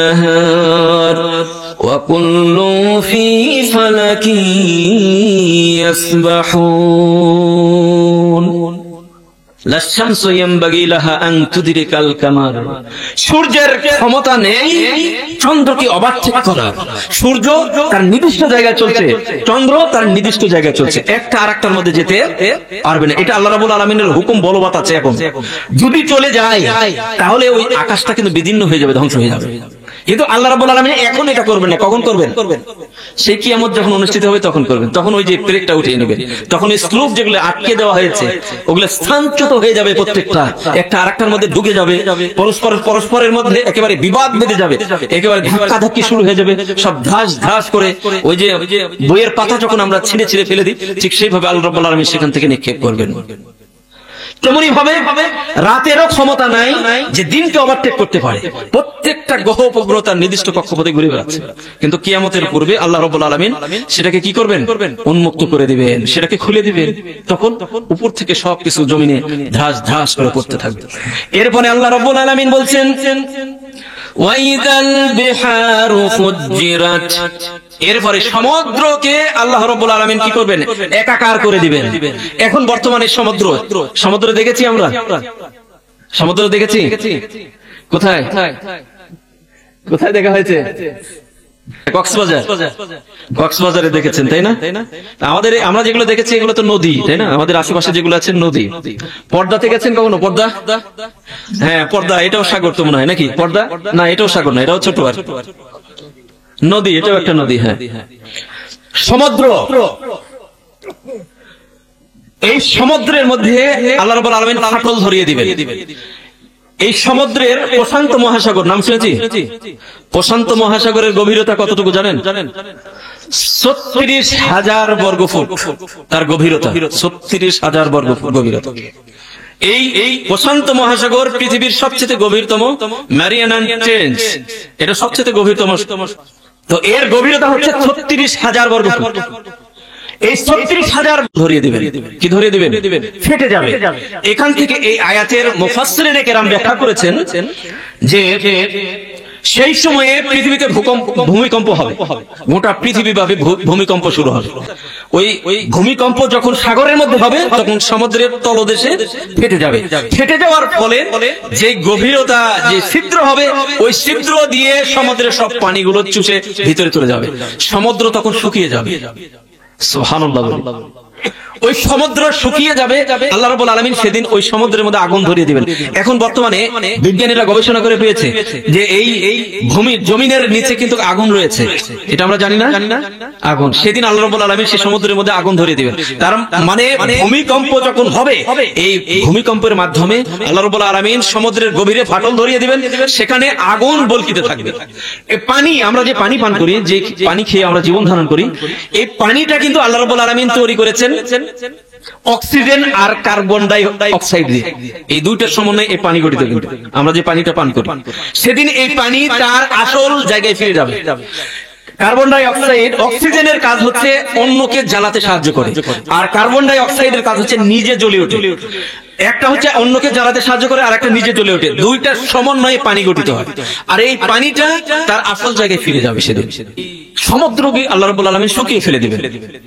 নাহার ওয়া কুল্লুন ফি ফালাকিন ইয়াসবাহুন। লাশ-শামসু ইয়ানবাগি লাহা আন তুদরিকাল কামার। সূর্যের ক্ষমতা নেই চন্দ্রকে ওভারটেক করার। সূর্য তার নির্দিষ্ট জায়গায় চলছে, চন্দ্র তার নির্দিষ্ট জায়গায় চলছে, একটা আরেকটার মধ্যে যেতে পারবে না। এটা আল্লাহ রাব্বুল আলামিনের হুকুম বলবৎ আছে। এখন যদি চলে যায় তাহলে ওই আকাশটা কিন্তু বিদীর্ণ হয়ে যাবে, ধ্বংস হয়ে যাবে। কিন্তু আল্লাহ রাব্বুল আলামিন এখন এটা করবেন না। কখন করবেন? সেই কিয়ামত যখন অনুষ্ঠিত হবে তখন করবেন। তখন ওই যে পেরেকটা উঠিয়ে নেবেন, তখন এই স্লুপ যেগুলো আটকে দেওয়া হয়েছে ওগুলো স্থানচ্যুত হয়ে যাবে, প্রত্যেকটা একটা আরেকটার মধ্যে ঢুকে যাবে, পরস্পরের মধ্যে একেবারে বিবাদ বেঁধে যাবে, একেবারে ধাক্কাধাক্কি শুরু হয়ে যাবে, সব ধাস করে ওই যে বইয়ের পাতা যখন আমরা ছিঁড়ে ফেলে দিই, ঠিক সেইভাবে আল্লাহ রাব্বুল আলামিন সেখান থেকে নিক্ষেপ করবেন। তেমনি ভাবে রাতেরও ক্ষমতা নাই যে দিনকে ওভারটেক করতে পারে। প্রত্যেকটা গ্রহ উপগ্রহ তার নির্দিষ্ট কক্ষপথে ঘুরে বেড়াচ্ছে, কিন্তু কিয়ামতের পূর্বে আল্লাহ রাব্বুল আলামিন সেটাকে কি করবেন? উন্মুক্ত করে দিবেন, সেটাকে খুলে দিবেন। তখন উপর থেকে সবকিছু জমিনে ধাস করে পড়তে থাকবে। এরপরে আল্লাহ রাব্বুল আলামিন বলছেন, ওয়াইদাল বিহারু ফুজ্জিরাত। এরপরে সমুদ্রকে আল্লাহ রাব্বুল আলামিন কি করবেন? একাকার করে দিবেন। এখন বর্তমানে সমুদ্র দেখেছি আমরা, সমুদ্র দেখেছি কোথায় দেখা হয়েছে? কক্সবাজারে দেখেছেন, তাই না? আমরা যেগুলো দেখেছি এগুলো তো নদী, তাই না? আমাদের আশেপাশে যেগুলো আছে নদী। পর্দা দেখেছেন কখনো? পর্দা, হ্যাঁ পর্দা, এটাও সাগর তো মনে হয় নাকি? পর্দা না, এটাও সাগর না, এটাও ছোট আর নদী, এটাও একটা নদী। হ্যাঁ, সমুদ্র। এই সমুদ্রের মধ্যে আল্লাহ রাব্বুল আলামিন ফাটল ধরিয়ে দিবেন। এই সমুদ্রের প্রশান্ত মহাসাগর নাম শুনেছি? প্রশান্ত মহাসাগরের গভীরতা কতটুকু জানেন? 36,000 বর্গফুট তার গভীরতা, 36,000 বর্গফুট গভীরতা। এই প্রশান্ত মহাসাগর পৃথিবীর সবচেয়ে গভীরতম ম্যারিয়ানা ট্রেঞ্চ, এটা সবচেয়ে গভীরতম। তো এর গভীরতা হচ্ছে 36,000 বর্গফুট। এই 36,000 ধরিয়ে দিবেন, কি ধরিয়ে দিবেন? ফেটে যাবে। এখান থেকে এই আয়াতের মুফাসসিরিনে কেরাম ব্যাখ্যা করেছেন যে সেই সময়ে পৃথিবীতে ভূমিকম্প হবে, গোটা পৃথিবীব্যাপী ভূমিকম্প শুরু হবে। ওই ভূমিকম্প যখন সাগরের মধ্যে হবে তখন সমুদ্রের তলদেশে ফেটে যাবে। ফেটে যাওয়ার ফলে যে গভীরতা, যে ছিদ্র হবে, ওই ছিদ্র দিয়ে সমুদ্রের সব পানিগুলো চুষে ভিতরে চলে যাবে। সমুদ্র তখন শুকিয়ে যাবে। সুবহানাল্লাহ। ওই সমুদ্র শুকিয়ে যাবে, আল্লাহ রাব্বুল আলামিন সেদিন ওই সমুদ্রের মধ্যে আগুন ধরিয়ে দিবেন। এখন বর্তমানে বিজ্ঞানীরা গবেষণা করে পেয়েছে যে এই জমিনের নিচে কিন্তু আগুন রয়েছে, এটা আমরা জানি না। আগুন সেদিন আল্লাহ রাব্বুল আলামিন সেই সমুদ্রের মধ্যে আগুন ধরিয়ে দিবেন। তার মানে ভূমিকম্প যখন হবে, এই ভূমিকম্পের মাধ্যমে আল্লাহ রাব্বুল আলামিন সমুদ্রের গভীরে ফাটল ধরিয়ে দিবেন, সেখানে আগুন বলকিতে থাকবে। এই পানি, আমরা যে পানি পান করি, যে পানি খেয়ে আমরা জীবন ধারণ করি, এই পানিটা কিন্তু আল্লাহ রাব্বুল আলামিন তৈরি করেছেন অক্সিজেন আর কার্বন ডাই অক্সাইড দিয়ে। এই দুইটার সমন্বয়ে এই পানি গঠিত। কিন্তু আমরা যে পানিটা পান করি, সেদিন এই পানি তার আসল জায়গায় ফিরে যাবে। কার্বন ডাই অক্সাইড, অক্সিজেনের কাজ হচ্ছে অন্যকে জ্বালাতে সাহায্য করে, আর কার্বন ডাই অক্সাইডের কাজ হচ্ছে নিজে জ্বলে ওঠে। একটা হচ্ছে অন্যকে জ্বালাতে সাহায্য করে, আর একটা নিজে জ্বলে ওঠে। দুইটার সমন্বয়ে পানি গঠিত হয়, আর এই পানিটা তার আসল জায়গায় ফিরে যাবে। সেদিন সমুদ্রকে আল্লাহ রাব্বুল আলামিন শুকিয়ে ফেলে দিবেন।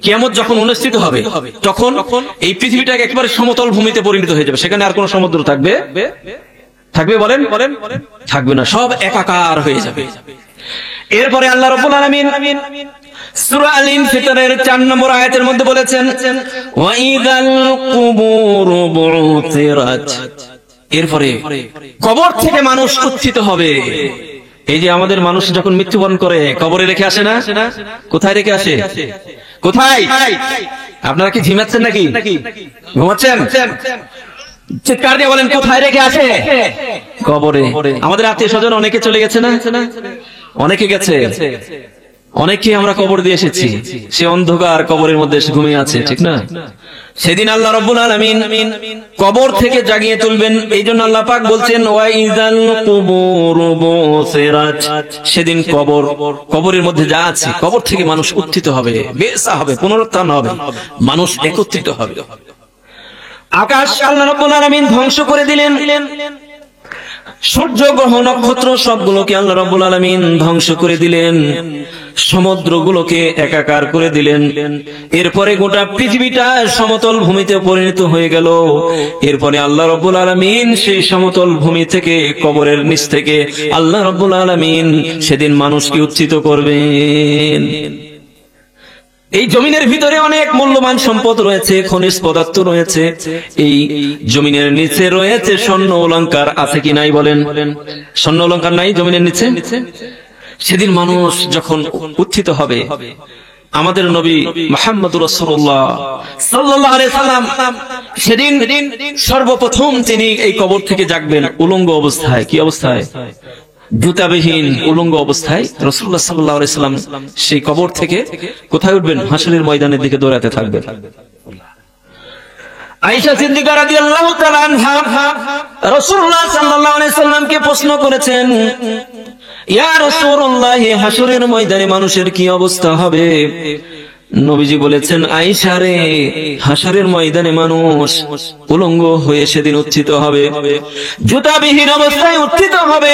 কিয়ামত যখন অনুষ্ঠিত হবে, তখন এই পৃথিবীটাকে একেবারে সমতল ভূমিতে পরিণত হয়ে যাবে। সেখানে আর কোনো সমুদ্র থাকবে বলেন? থাকবে না, সব একাকার হয়ে যাবে। এরপরে আল্লাহ রাব্বুল আলামিন সূরা আল ইনফিতারের 4 নম্বর আয়াতের মধ্যে বলেছেন, ওয়া ইযাল কুবুরু বু'থিরাত। এরপরে কবর থেকে মানুষ উত্থিত হবে। এই যে আমাদের মানুষ যখন মৃত্যুবরণ করে কবরে রেখে আসে না? কোথায় রেখে আসে? কোথায়? আপনারা কি ঝিমাচ্ছেন নাকি ঘুমাচ্ছেন? চিৎকার দিয়ে বলেন, কোথায় রেখে আসে? কবরে। আমাদের আত্মীয় স্বজন অনেকে চলে গেছে না? অনেকে গেছে, অনেকে আমরা কবর দিয়ে এসেছি। সে অন্ধকার কবরের মধ্যে এসে ঘুমিয়ে আছে, ঠিক না? সেদিন আল্লাহ রাব্বুল আলামিন কবর থেকে জাগিয়ে তুলবেন। এই জন্য আল্লাহ পাক বলছেন, ওয়া ইযাল কুবুরু বু'থিরাত। সেদিন কবরের মধ্যে যা আছে, কবর থেকে মানুষ উত্থিত হবে, বেসা হবে, পুনরুত্থান হবে, মানুষ একত্রিত হবে। আকাশ আল্লাহ রাব্বুল আলামিন ধ্বংস করে দিলেন। সূর্য, গ্রহ, নক্ষত্র সবগুলোকে আল্লাহ রাব্বুল আলামিন ধ্বংস করে দিলেন। সমুদ্রগুলোকে একাকার করে দিলেন। এরপরে গোটা পৃথিবীটা সমতল ভূমিতে পরিণত হয়ে গেল। এরপরে আল্লাহ রাব্বুল আলামিন সেই সমতল ভূমি থেকে, কবরের নিচ থেকে আল্লাহ রাব্বুল আলামিন সেদিন মানুষকে উত্থিত করবেন। এই জমিনের ভিতরে অনেক মূল্যবান সম্পদ রয়েছে, খনিজ পদার্থ রয়েছে। এই জমিনের নিচে রয়েছে স্বর্ণ অলংকার। আছে কি নাই বলেন? স্বর্ণ অলংকার নাই জমিনের নিচে? সেদিন মানুষ যখন উত্থিত হবে, আমাদের নবী মুহাম্মদুর রাসূলুল্লাহ সাল্লাল্লাহু আলাইহি সাল্লাম সেদিন সর্বপ্রথম তিনি এই কবর থেকে জাগবেন উলঙ্গ অবস্থায়। কি অবস্থায়? জুতাবিহীন উলঙ্গ অবস্থায় রাসূলুল্লাহ সাল্লাল্লাহু আলাইহি সাল্লাম সেই কবর থেকে কোথায় উঠবেন? হাসরের ময়দানের দিকে দৌড়াতে থাকবেন। আয়েশা সিদ্দিকা রাদিয়াল্লাহু তাআলা আনহা রাসূলুল্লাহ সাল্লাল্লাহু আলাইহি সাল্লামকে প্রশ্ন করেছেন, ইয়া রাসূলুল্লাহ, হাসরের ময়দানে মানুষের কি অবস্থা হবে? নবীজি বলেছেন, আয়েশা রে, হাসরের ময়দানে মানুষ উলঙ্গ হয়ে সেদিন উত্থিত হবে, জুতাবিহীন অবস্থায় উত্থিত হবে,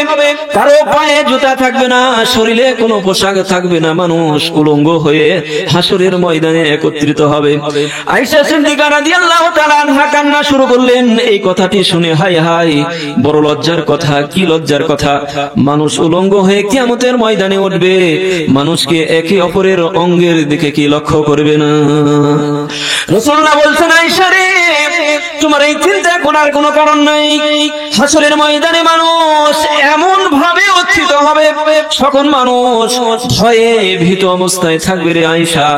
কারো পায়ে জুতা থাকবে না, শরীরে কোনো পোশাক থাকবে না, মানুষ উলঙ্গ হয়ে হাসরের ময়দানে একত্রিত হবে। আয়েশা সিদ্দিকা রাদিয়াল্লাহু তাআলা আনহা কান্না শুরু করলেন। এই কথাটি শুনে হায় হায়, বড় লজ্জার কথা। কি লজ্জার কথা? মানুষ উলঙ্গ হয়ে কিয়ামতের ময়দানে উঠবে, মানুষকে একে অপরের অঙ্গের দিকে কি লক্ষ্য করবে না? রাসূলুল্লাহ বলছেন, আয়েশা রে, তোমার এই চিন্তা করার কোনো কারণ নাই। হাসরের ময়দানে মানুষ এমন ভাবে উত্থিত হবে, সকল মানুষ ভয়ে ভীত অবস্থায় থাকবে রে আয়েশা।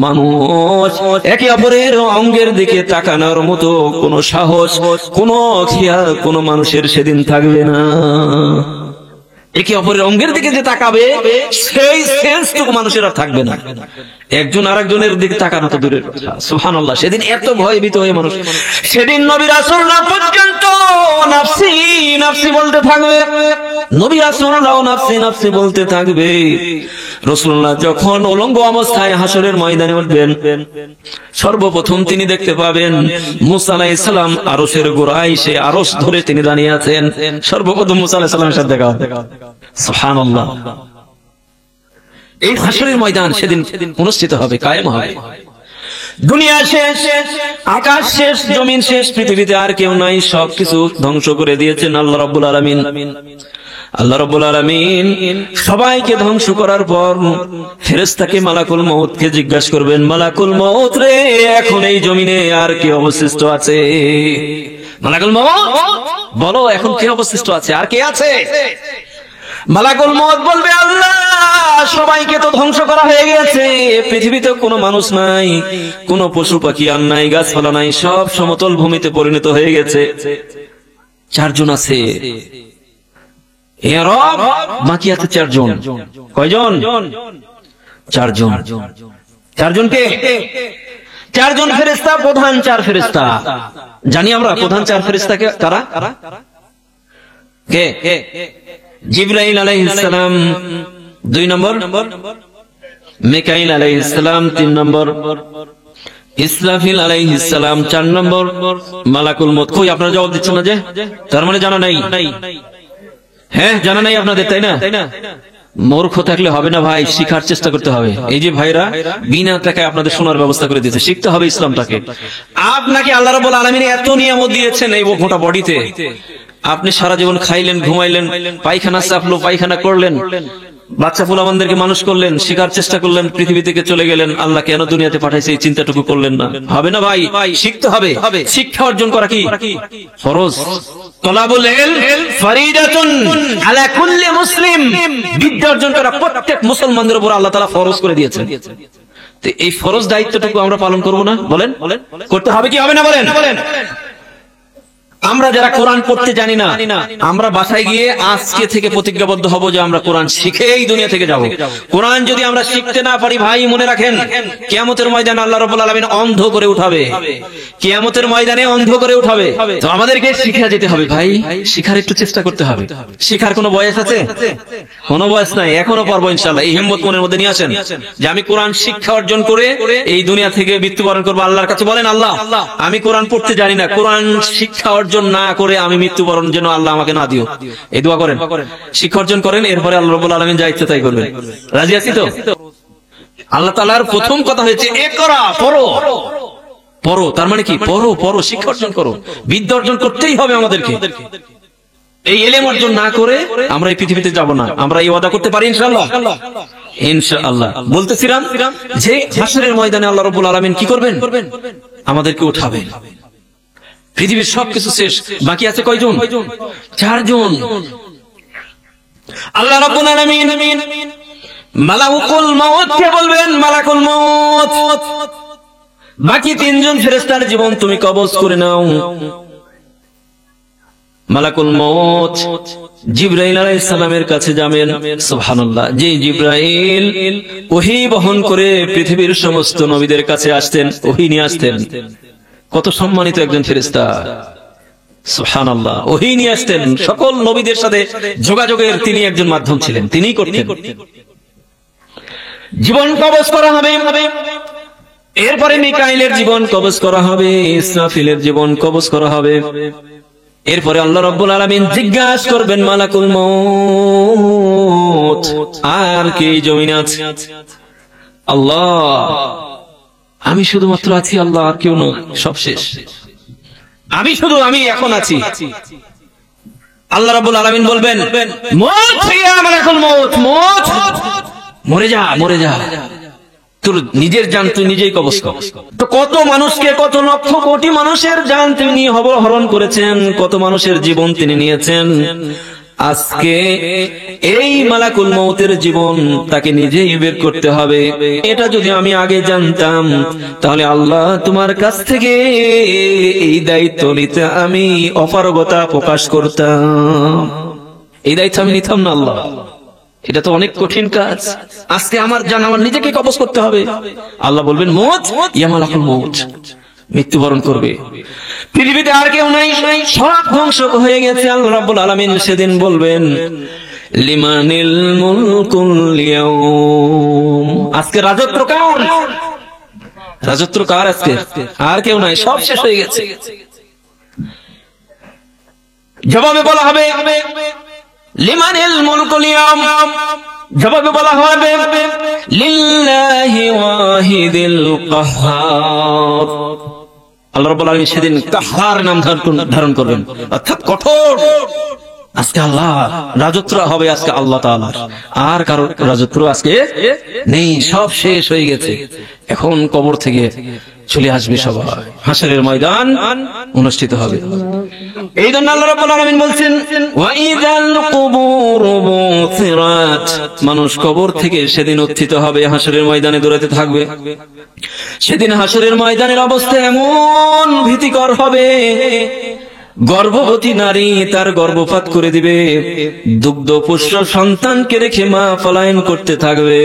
মানুষ একে অপরের অঙ্গের দিকে তাকানোর মতো কোনো সাহস, কোনো খেয়াল কোনো মানুষের সেদিন থাকবে না। একে অপরের অঙ্গের দিকে যে তাকাবে সেই সেন্সটুকু মানুষের আর থাকবে না। একজন আরেকজনের দিকে তাকানো তো দূরের কথা। সুবহানাল্লাহ, সেদিন এত ভয়ভীত হয়ে মানুষ, সেদিন নবী রাসূলরা পর্যন্ত নাফসি নাফসি বলতে থাকবে, নবী রাসূলরাও নাফসি নাফসি বলতে থাকবে। রাসূলুল্লাহ যখন উলঙ্গ অবস্থায় হাসরের ময়দানে উঠবেন, সর্বপ্রথম তিনি দেখতে পাবেন মুসা আলাইহিস সালাম আরশের গোড়ায়, সে আরশ ধরে তিনি দাঁড়িয়ে আছেন। সর্বপ্রথম মুসা আলাইহিস সালামের সাথে দেখা হবে। সুবহানাল্লাহ, এই হাসরের ময়দান সেদিন অনুষ্ঠিত হবে, কায়েম হবে। দুনিয়া শেষ, আকাশ শেষ, জমিন শেষ, পৃথিবীতে আর কেউ নাই, সবকিছু ধ্বংস করে দিয়েছেন আল্লাহ রাব্বুল আলামিন। আল্লাহ রাব্বুল আলামিন সবাইকে ধ্বংস করার পর ফেরেশতাকে মালাকুল মউতকে জিজ্ঞাসা করবেন, মালাকুল মউত রে, এখন এই জমিনে আর কি অবশিষ্ট আছে? মালাকুল মউত বলো, এখন কে অবশিষ্ট আছে, আর কে আছে? মালাকুল মউত বলবে, আল্লাহ সবাইকে তো ধ্বংস করা হয়ে গেছে, পৃথিবীতে কোনো মানুষ নাই, কোনো পশু পাখি আর নাই, গাছপালা নাই, সব সমতল ভূমিতে পরিণত হয়ে গেছে। চারজন আছে, এ রব, বাকি আছে চারজন। কয়জন? চারজন। চারজনকে, চারজন ফেরেশতা, প্রধান চার ফেরেশতা। জানি আমরা প্রধান চার ফেরেশতা কারা? কে? জিবরাইল আলাইহিস সালাম 2 নম্বর, মিকাইল আলাইহিস সালাম 3 নম্বর, ইসরাফিল আলাইহিস সালাম 4 নম্বর, মালাকুল মউত। কই আপনারা জবাব দিচ্ছেন না যে? তার মানে জানা নাই? হ্যাঁ, জানা নাই আপনাদের, তাই না? মূর্খ থাকলে হবে না ভাই, শিখার চেষ্টা করতে হবে। এই যে ভাইরা বিনা টাকায় আপনাদের শোনার ব্যবস্থা করে দিয়েছে, শিখতে হবে ইসলামটাকে। আপনাকে আল্লাহ রাব্বুল আলামিন এত নিয়ামত দিয়েছেন এই গোটা বডিতে, আপনি সারা জীবন খাইলেন, ঘুমাইলেন, পায়খানা চাপলো, পায়খানা করলেন, বাচ্চা ফুলাবানদেরকে মানুষ করলেন, শিখার চেষ্টা করলেন, পৃথিবী থেকে চলে গেলেন, আল্লাহ কেন দুনিয়াতে পাঠাইছে এই চিন্তাটুকু করলেন না? হবে না ভাই, শিখতে হবে। শিক্ষা অর্জন করা কি ফরজ? তলাবুল ইলম ফরিদাতুন আলা কুল্লি মুসলিম, বিদ্যা অর্জন করা প্রত্যেক মুসলমানদের উপর আল্লাহ তাআলা ফরজ করে দিয়েছেন। তো এই ফরজ দায়িত্বটুকু আমরা পালন করব না? বলেন, করতে হবে কি হবে না? বলেন। আমরা যারা কোরআন পড়তে জানি না, আমরা বাসায় গিয়ে আজকে থেকে প্রতিজ্ঞাবদ্ধ হব যে আমরা কোরআন শিখে এই দুনিয়া থেকে যাব। কোরআন যদি আমরা শিখতে না পারি ভাই, মনে রাখেন কিয়ামতের ময়দানে আল্লাহ রাব্বুল আলামিন অন্ধ করে উঠাবে, কিয়ামতের ময়দানে অন্ধ করে উঠাবে। তো আমাদেরকে শিখে যেতে হবে ভাই, শিখার একটু চেষ্টা করতে হবে। শিখার কোনো বয়স আছে? কোনো বয়স নাই, এখনো পারবো ইনশাআল্লাহ। এই হিম্মত মনের মধ্যে নিয়ে আসেন যে আমি কোরআন শিক্ষা অর্জন করে এই দুনিয়া থেকে মৃত্যুবরণ করবো। আল্লাহর কাছে বলেন, আল্লাহ আমি কোরআন পড়তে জানি না, কোরআন শিক্ষা অর্জন না করে আমি মৃত্যুবরণ যেন আল্লাহ আমাকে না দিও, এই দোয়া করেন। শিক্ষা অর্জন করেন, এরপরে আল্লাহ রাব্বুল আলামিন যা ইচ্ছা তাই করবেন। রাজি আছি তো? আল্লাহ তাআলার প্রথম কথা হয়েছে ইকরা, পড়ো। পড়ো তার মানে কি? পড়ো, শিক্ষা অর্জন করো, বিদ্যা অর্জন করতেই হবে আমাদেরকে। এই ইলম অর্জন না করে আমরা এই পৃথিবীতে যাব না। আমরা এই ওয়াদা করতে পারি ইনশাআল্লাহ? ইনশাআল্লাহ। বলতেছিলাম যে হাসরের ময়দানে আল্লাহ রাব্বুল আলামিন কি করবেন? আমাদেরকে উঠাবেন। পৃথিবীর সবকিছু শেষ, বাকি আছে কয়জন? চারজন। আল্লাহ রাব্বুল আলামিন মালাকুল মউতকে বলবেন, মালাকুল মউত বাকি তিনজন ফেরেশতার জীবন তুমি কবজ করে নাও। মালাকুল মউত জিবরাইল আলাইহিস সালামের কাছে যাবেন। সুবহানাল্লাহ, যে জিবরাইল ওহী বহন করে পৃথিবীর সমস্ত নবীদের কাছে আসতেন, ওহী নিয়ে আসতেন। কত সম্মানিত একজন ফেরেশতা, সুবহানাল্লাহ। ওহী নিয়ে আসতেন, সকল নবীদের সাথে যোগাযোগের তিনি একজন মাধ্যম ছিলেন, তিনিই করতেন। জীবন কবজ করা হবে, এরপরে মিকাইলের জীবন কবজ করা হবে, ইসরাফিলের জীবন কবজ করা হবে। এরপরে আল্লাহ রাব্বুল আলামিন জিজ্ঞাসা করবেন, মালাকুল মউত আর কে জমিনে আছে? আল্লাহ আমি শুধুমাত্র আছি, আল্লাহ আর কেউ নয়, সব শেষ, আমি এখন আছি। আল্লাহ রাব্বুল আলামিন বলবেন, মউত ইয়া মালাকুল মউত, মউত মরে যা, তোর নিজের জান তুই নিজেই কবজ কর। তো কত মানুষকে, কত লক্ষ কোটি মানুষের জান তিনি হরণ করেছেন, কত মানুষের জীবন তিনি নিয়েছেন। আজকে এই মালাকুল মউতের জীবন তাকে নিজেই বের করতে হবে। এটা যদি আমি আগে জানতাম তাহলে আল্লাহ তোমার কাছ থেকে এই দায়িত্ব নিতে আমি অপারগতা প্রকাশ করতাম। এই দায়িত্ব আমি নিতাম না আল্লাহ, এটা তো অনেক কঠিন কাজ, আজকে আমার জান আমার নিজেকে কবজ করতে হবে। আল্লাহ বলবেন মউত ইয়ামালাকুল মউত, মৃত্যুবরণ করবে, পৃথিবীতে আর কেউ নাই, সব ধ্বংস হয়ে গেছে। আল্লাহ রাব্বুল আলামিন সেদিন বলবেন লিমানিল মুলকুল ইয়াউম, আজকে রাজত্ব কার? রাজত্ব কার আজকে? আর কেউ নাই, সব শেষ হয়ে গেছে। জবাবে বলা হবে লিমানিল মুলকুল ইয়াউম, জবাবে বলা হবে লিল্লাহি ওয়াহিদিল কাহ্হার। আল্লাহ রাব্বুল আলামিন সেদিন কাহ্হার নাম ধারণ করবেন, অর্থাৎ কঠোর। আজকে আল্লাহ রাজত্ব হবে আজকে আল্লাহ তাআলার, আর কারো রাজত্ব আজকে নেই, সব শেষ হয়ে গেছে। এখন কবর থেকে চলে আসবে সবাই, হাসরের ময়দান অনুষ্ঠিত হবে। এই জন্য আল্লাহ রাব্বুল আলামিন বলছেন ওয়া ইযাল কুবুর বুথিরাত, মানুষ কবর থেকে সেদিন উত্থিত হবে, হাসরের ময়দানে দৌড়াতে থাকবে। সেদিন হাসরের ময়দানের অবস্থা এমন ভীতিকর হবে, গর্ভবতী নারী তার গর্ভপাত করে দিবে, দুগ্ধ পুষ্য সন্তানকে রেখে মা পলায়ন করতে থাকবে।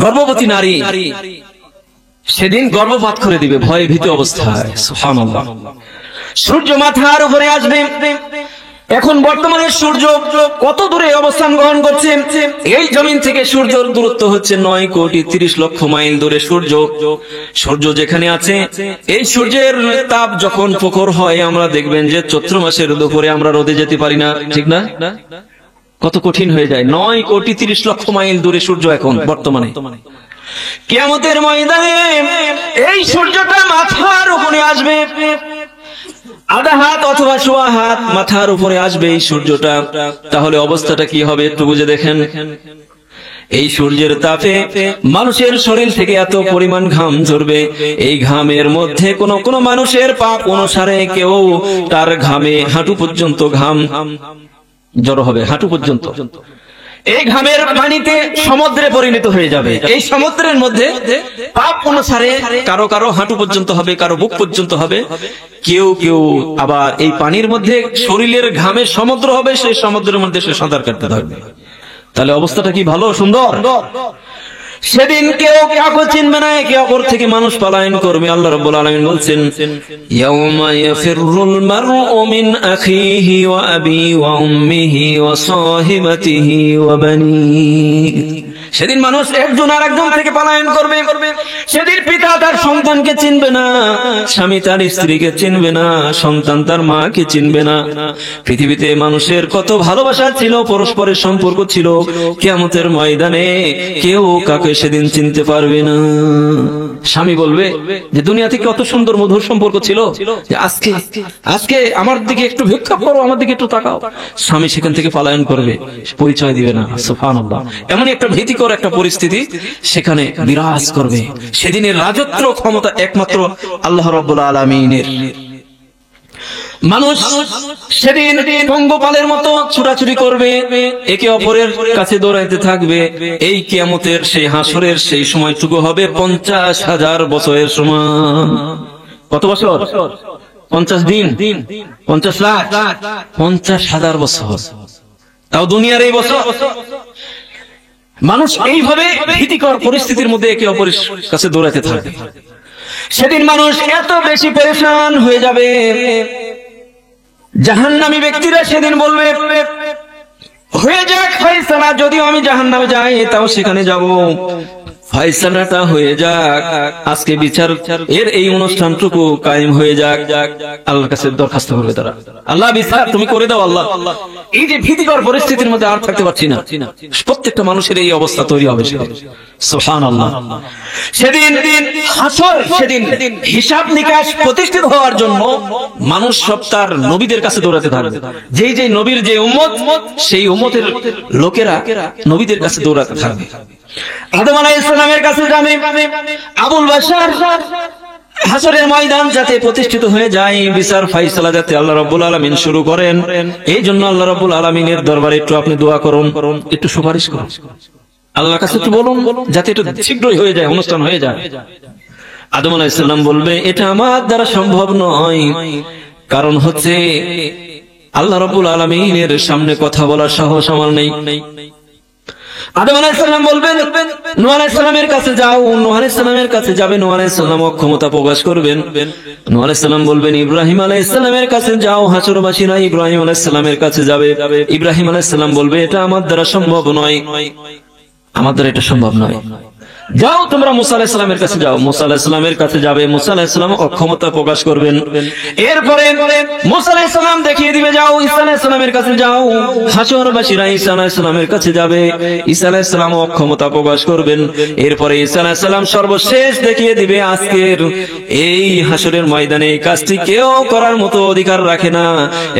গর্ভবতী নারী সেদিন গর্ভপাত করে দিবে ভয়ে ভীত অবস্থায়। সুবহানাল্লাহ। সূর্য মাথার উপরে আসবে। এখন বর্তমানে সূর্য কত দূরে অবস্থান গ্রহণ করছে? এই জমিন থেকে সূর্যের দূরত্ব হচ্ছে 9,30,00,000 মাইল দূরে। সূর্য যেখানে আছে, এই সূর্যের তাপ যখন প্রখর হয়, আমরা দেখবেন যে চৈত্র মাসের দুপুরে আমরা রোদে যেতে পারি না, ঠিক না? কত কঠিন হয়ে যায়। 9,30,00,000 মাইল দূরে সূর্য এখন বর্তমানে। কিয়ামতের ময়দানে এই সূর্যটা মাথার উপরে আসবে, আধা হাত অথবা সোয়া হাত মাথার উপরে আসবে এই সূর্যটা। তাহলে অবস্থাটা কি হবে একটু বুঝে দেখেন। এই সূর্যের তাপে মানুষের শরীর থেকে এত পরিমাণ ঘাম ঝরবে, এই ঘামের মধ্যে কোন মানুষের পাপ অনুসারে কেউ তার ঘামে হাঁটু পর্যন্ত ঘাম জড়ো হবে, হাঁটু পর্যন্ত। এই ঘামের পানিতে সমুদ্রে পরিণত হয়ে যাবে। এই সমুদ্রের মধ্যে পাপ অনুসারে কারো কারো হাঁটু পর্যন্ত হবে, কারো বুক পর্যন্ত হবে, কেউ কেউ আবার এই পানির মধ্যে শরীরের ঘামে সমুদ্র হবে, সেই সমুদ্রের মধ্যে সে সাঁতার কাটতে থাকবে। তাহলে অবস্থাটা কি ভালো, সুন্দর? সেদিন কেউ কাউকে চিনবে না, একে অপর থেকে মানুষ পলায়ন করবে। আল্লাহ রাব্বুল আলামিন বলছেন ইয়াউমা ইয়াফিরুল মারউ মিন আখিহি ওয়া আবি ওয়া উম্মিহি ওয়া সাহিবাতিহি ওয়া বানিহি। সেদিন মানুষ একজন আর একজন থেকে পলায়ন করবে। সেদিন পিতা তার সন্তানকে চিনবে না, স্বামী তার স্ত্রীকে চিনবে না, সন্তান তার মাকে চিনবে না। পৃথিবীতে মানুষের কত ভালোবাসা ছিল, পরস্পরের সম্পর্ক ছিল, কিয়ামতের ময়দানে কেউ কাউকে সেদিন চিনতে পারবে না। স্বামী বলবে যে দুনিয়াতে কত সুন্দর মধুর সম্পর্ক ছিল, যে আজকে আমার দিকে একটু ভিক্ষা করো, আমার দিকে একটু তাকাও। স্বামী সেখান থেকে পলায়ন করবে, পরিচয় দিবে না। সুবহানাল্লাহ। এমন একটা ভীতিকর একটা পরিস্থিতি সেখানে বিরাজ করবে। সেদিনের রাজত্ব ক্ষমতা একমাত্র আল্লাহ রাব্বুল আলামিনের। মানুষ সেদিন পঙ্গপালের মতো ছুটাছুটি করবে, একে অপরের কাছে দৌড়াইতে থাকবে। এই কিয়ামতের সেই হাসরের সেই সময়টুকু হবে 50,000 বছরের সমান। কত বছর? 50 দিন, 50 লাখ, 50,000 বছর। তাও দুনিয়ার এই বছর। মানুষ এইভাবে ভীতিকর পরিস্থিতির মধ্যে একে অপরের কাছে দৌড়াতে থাকবে। সেদিন মানুষ এত বেশি পেরেশান হয়ে যাবে, জাহান্নামী ব্যক্তিরা সেদিন বলবে হয়ে যাক ফয়সালা, যদিও আমি জাহান্নামে যাই তাও সেখানে যাব, ফয়সালাটা হয়ে যাক, আজকে বিচার এর এই অনুষ্ঠানটুকু কায়েম হয়ে যাক। আল্লাহর কাছে দরখাস্ত করবে তারা, আল্লাহ বিচার তুমি করে দাও আল্লাহ। এই যে ভীতিকর পরিস্থিতির মধ্যে আর থাকতে পারছি না, প্রত্যেকটা মানুষের এই অবস্থা তৈরি হবে। সুবহানাল্লাহ। সেদিন হাসর, সেদিন হিসাব নিকাশ প্রতিষ্ঠিত হওয়ার জন্য মানুষ সব তার নবীদের কাছে দৌড়াতে থাকবে। যেই যেই নবীর যে উম্মত, সেই উম্মতের লোকেরা নবীদের কাছে দৌড়াতে থাকবে। আদম আলাইহিস সালামের কাছে যাবে, আবুল বাশার হাসরের ময়দান যাতে প্রতিষ্ঠিত হয়ে যায়, বিচার ফায়সালা যাতে আল্লাহ রাব্বুল আলামিন শুরু করেন। এই জন্য আল্লাহ রাব্বুল আলামিনের দরবারে একটু আপনি দোয়া করুন, একটু সুপারিশ করুন, আল্লাহর কাছে একটু বলুন যাতে এটা শীঘ্রই হয়ে যায়, অনুষ্ঠান হয়ে যায়। আদম আলাইহিস সালাম বলবে এটা আমার দ্বারা সম্ভব নয়, কারণ হচ্ছে আল্লাহ রাব্বুল আলামিনের সামনে কথা বলার সাহস আমার নেই। আদম আলাইহিস সালাম বলবেন নূহ আলাইহিস সালামের কাছে যাও, নূহ আলাইহিস সালামের কাছে যাবে, নূহ আলাইহিস সালাম অক্ষমতা প্রকাশ করবেন। নূহ আলাইহিস সালাম বলবেন ইব্রাহিম আলাইহিস সালামের কাছে যাও, হাসরবাসীরা ইব্রাহিম আলাইহিস সালামের কাছে যাবে। ইব্রাহিম আলাইহিস সালাম বলবে এটা আমার দ্বারা সম্ভব নয়, আমার দ্বারা এটা সম্ভব নয়। যাও তোমরা মুসা আলাইহিস সালামের কাছে যাও, মুসা আলাইহিস সালামের কাছে যাবে, মুসা আলাইহিস সালাম অক্ষমতা প্রকাশ করবেন। এরপরে মুসা আলাইহিস সালাম দেখিয়ে দিবে যাও ঈসা আলাইহিস সালামের কাছে যাও, হাসরবাসীরা ঈসা আলাইহিস সালামের কাছে যাবে, ঈসা আলাইহিস সালাম অক্ষমতা প্রকাশ করবেন। এরপরে ঈসা আলাইহিস সালাম সর্বশেষ দেখিয়ে দিবে আজকের এই হাসরের ময়দানে এই কাজটি কেউ করার মতো অধিকার রাখে না,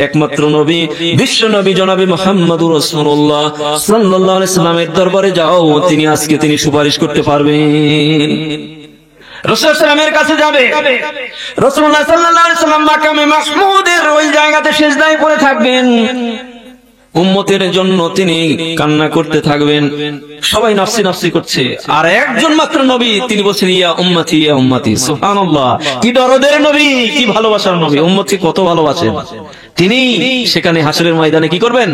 একমাত্র নবী, বিশ্ব নবী জনাবে মুহাম্মদুর রাসূলুল্লাহ সাল্লাল্লাহু আলাইহি সাল্লামের দরবারে যাও, তিনি আজকে তিনি সুপারিশ করতে পারবেন। রাসূল সাল্লামের কাছে যাবে, রাসূলুল্লাহ সাল্লাল্লাহু আলাইহি সাল্লাম মাকামে মাহমুদের ওই জায়গাতে সিজদায় পড়ে থাকবেন, উম্মতের জন্য তিনি কান্না করতে থাকবেন। সবাই নাফসি নাফসি করছে, আর একজন মাত্র নবী তিনি বলছেন ইয়া উম্মতি ইয়া উম্মতি। সুবহানাল্লাহ, কি দরদের নবী, কি ভালোবাসার নবী, উম্মতকে কত ভালোবাসেন তিনি। সেখানে হাসরের ময়দানে কি করবেন,